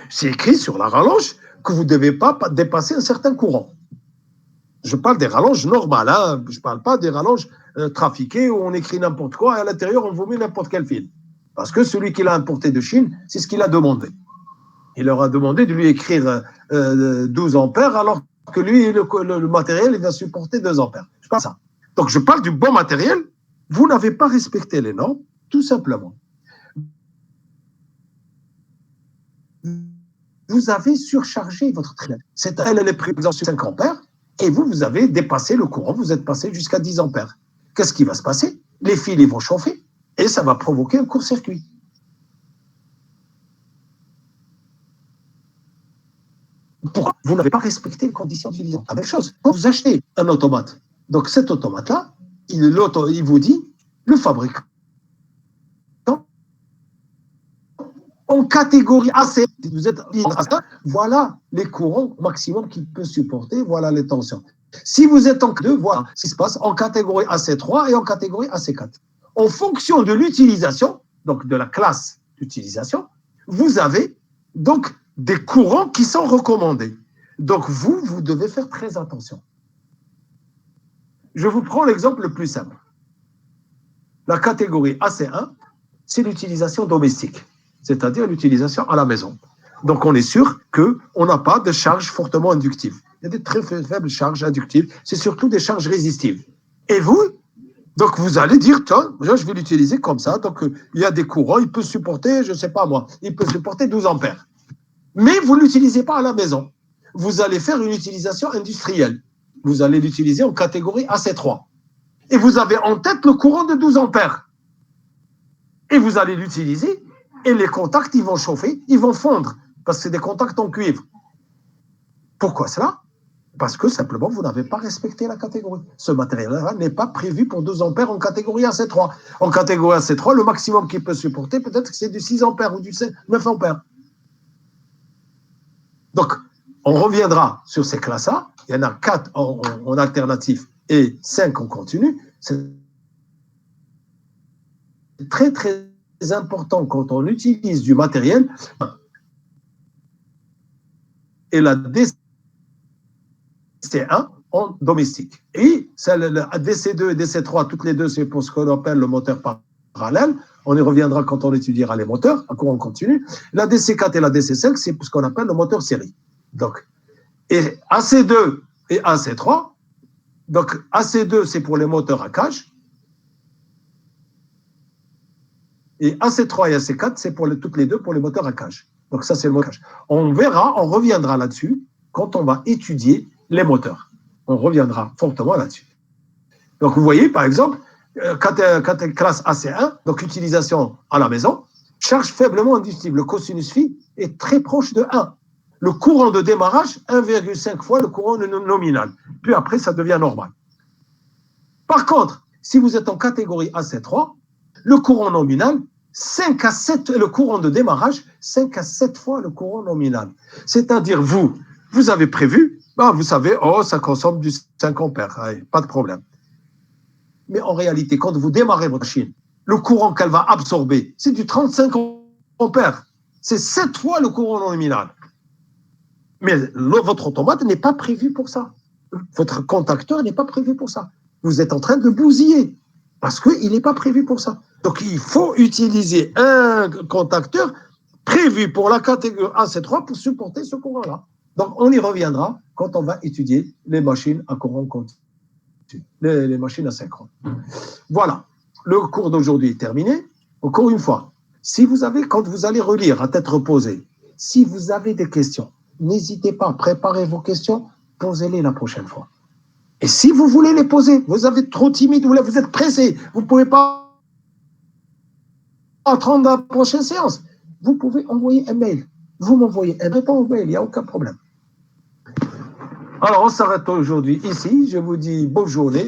C'est écrit sur la rallonge que vous ne devez pas dépasser un certain courant. Je parle des rallonges normales, hein. Je ne parle pas des rallonges trafiquées où on écrit n'importe quoi et à l'intérieur on vous met n'importe quel fil. Parce que celui qui l'a importé de Chine, c'est ce qu'il a demandé. Il leur a demandé de lui écrire 12 ampères alors que lui, le matériel, il va supporter 2 ampères. Je parle ça. Donc je parle du bon matériel. Vous n'avez pas respecté les normes, tout simplement. Vous avez surchargé votre triplette. Elle est prise sur 5 ampères et vous avez dépassé le courant, vous êtes passé jusqu'à 10 ampères. Qu'est-ce qui va se passer? Les fils ils vont chauffer et ça va provoquer un court-circuit. Pourquoi? Vous n'avez pas respecté les conditions d'utilisation. La même chose, quand vous achetez un automate, donc cet automate-là, il vous dit, le fabricant, en catégorie AC, si vous êtes voilà les courants maximum qu'il peut supporter, voilà les tensions. Si vous êtes en 2, voilà ce qui se passe en catégorie AC3 et en catégorie AC4. En fonction de l'utilisation, donc de la classe d'utilisation, vous avez donc des courants qui sont recommandés. Donc vous devez faire très attention. Je vous prends l'exemple le plus simple. La catégorie AC1, c'est l'utilisation domestique, c'est-à-dire l'utilisation à la maison. Donc, on est sûr qu'on n'a pas de charge fortement inductive. Il y a des très faibles charges inductives, c'est surtout des charges résistives. Et vous, donc vous allez dire, tiens, je vais l'utiliser comme ça, donc il y a des courants, il peut supporter, je ne sais pas moi, il peut supporter 12 ampères. Mais vous ne l'utilisez pas à la maison. Vous allez faire une utilisation industrielle. Vous allez l'utiliser en catégorie AC3. Et vous avez en tête le courant de 12 ampères. Et vous allez l'utiliser et les contacts, ils vont chauffer, ils vont fondre, parce que c'est des contacts en cuivre. Pourquoi cela? Parce que simplement, vous n'avez pas respecté la catégorie. Ce matériel-là n'est pas prévu pour 2 ampères en catégorie AC3. En catégorie AC3, le maximum qu'il peut supporter, peut-être que c'est du 6 ampères ou du 9 ampères. Donc, on reviendra sur ces classes-là. Il y en a 4 en alternatif et 5 en continu. C'est très, très important quand on utilise du matériel. Et la DC1 en domestique. Et la DC2 et DC3, toutes les deux, c'est pour ce qu'on appelle le moteur parallèle. On y reviendra quand on étudiera les moteurs à courant continu. La DC4 et la DC5, c'est pour ce qu'on appelle le moteur série. Donc, et AC2 et AC3. Donc, AC2, c'est pour les moteurs à cage. Et AC3 et AC4, c'est pour toutes les deux pour les moteurs à cage. Donc, ça, c'est le moteur à cage. On verra, on reviendra là-dessus quand on va étudier les moteurs. On reviendra fortement là-dessus. Donc, vous voyez, par exemple, quand une classe AC1, donc utilisation à la maison, charge faiblement inductible. Le cosinus phi est très proche de 1. Le courant de démarrage, 1,5 fois le courant nominal. Puis après, ça devient normal. Par contre, si vous êtes en catégorie AC3, le courant nominal, 5 à 7, le courant de démarrage, 5 à 7 fois le courant nominal. C'est-à-dire, vous avez prévu, vous savez, ça consomme du 5 ampères, pas de problème. Mais en réalité, quand vous démarrez votre machine, le courant qu'elle va absorber, c'est du 35 ampères. C'est 7 fois le courant nominal. Mais votre automate n'est pas prévu pour ça. Votre contacteur n'est pas prévu pour ça. Vous êtes en train de bousiller parce qu'il n'est pas prévu pour ça. Donc, il faut utiliser un contacteur prévu pour la catégorie AC3 pour supporter ce courant-là. Donc, on y reviendra quand on va étudier les machines à courant continu, les machines asynchrone. Voilà, le cours d'aujourd'hui est terminé. Encore une fois, quand vous allez relire à tête reposée, si vous avez des questions, n'hésitez pas, préparez vos questions, posez-les la prochaine fois. Et si vous voulez les poser, vous êtes trop timide, vous êtes pressé, vous ne pouvez pas attendre la prochaine séance, vous pouvez envoyer un mail. Vous m'envoyez un mail, il n'y a aucun problème. Alors, on s'arrête aujourd'hui ici. Je vous dis bonne journée.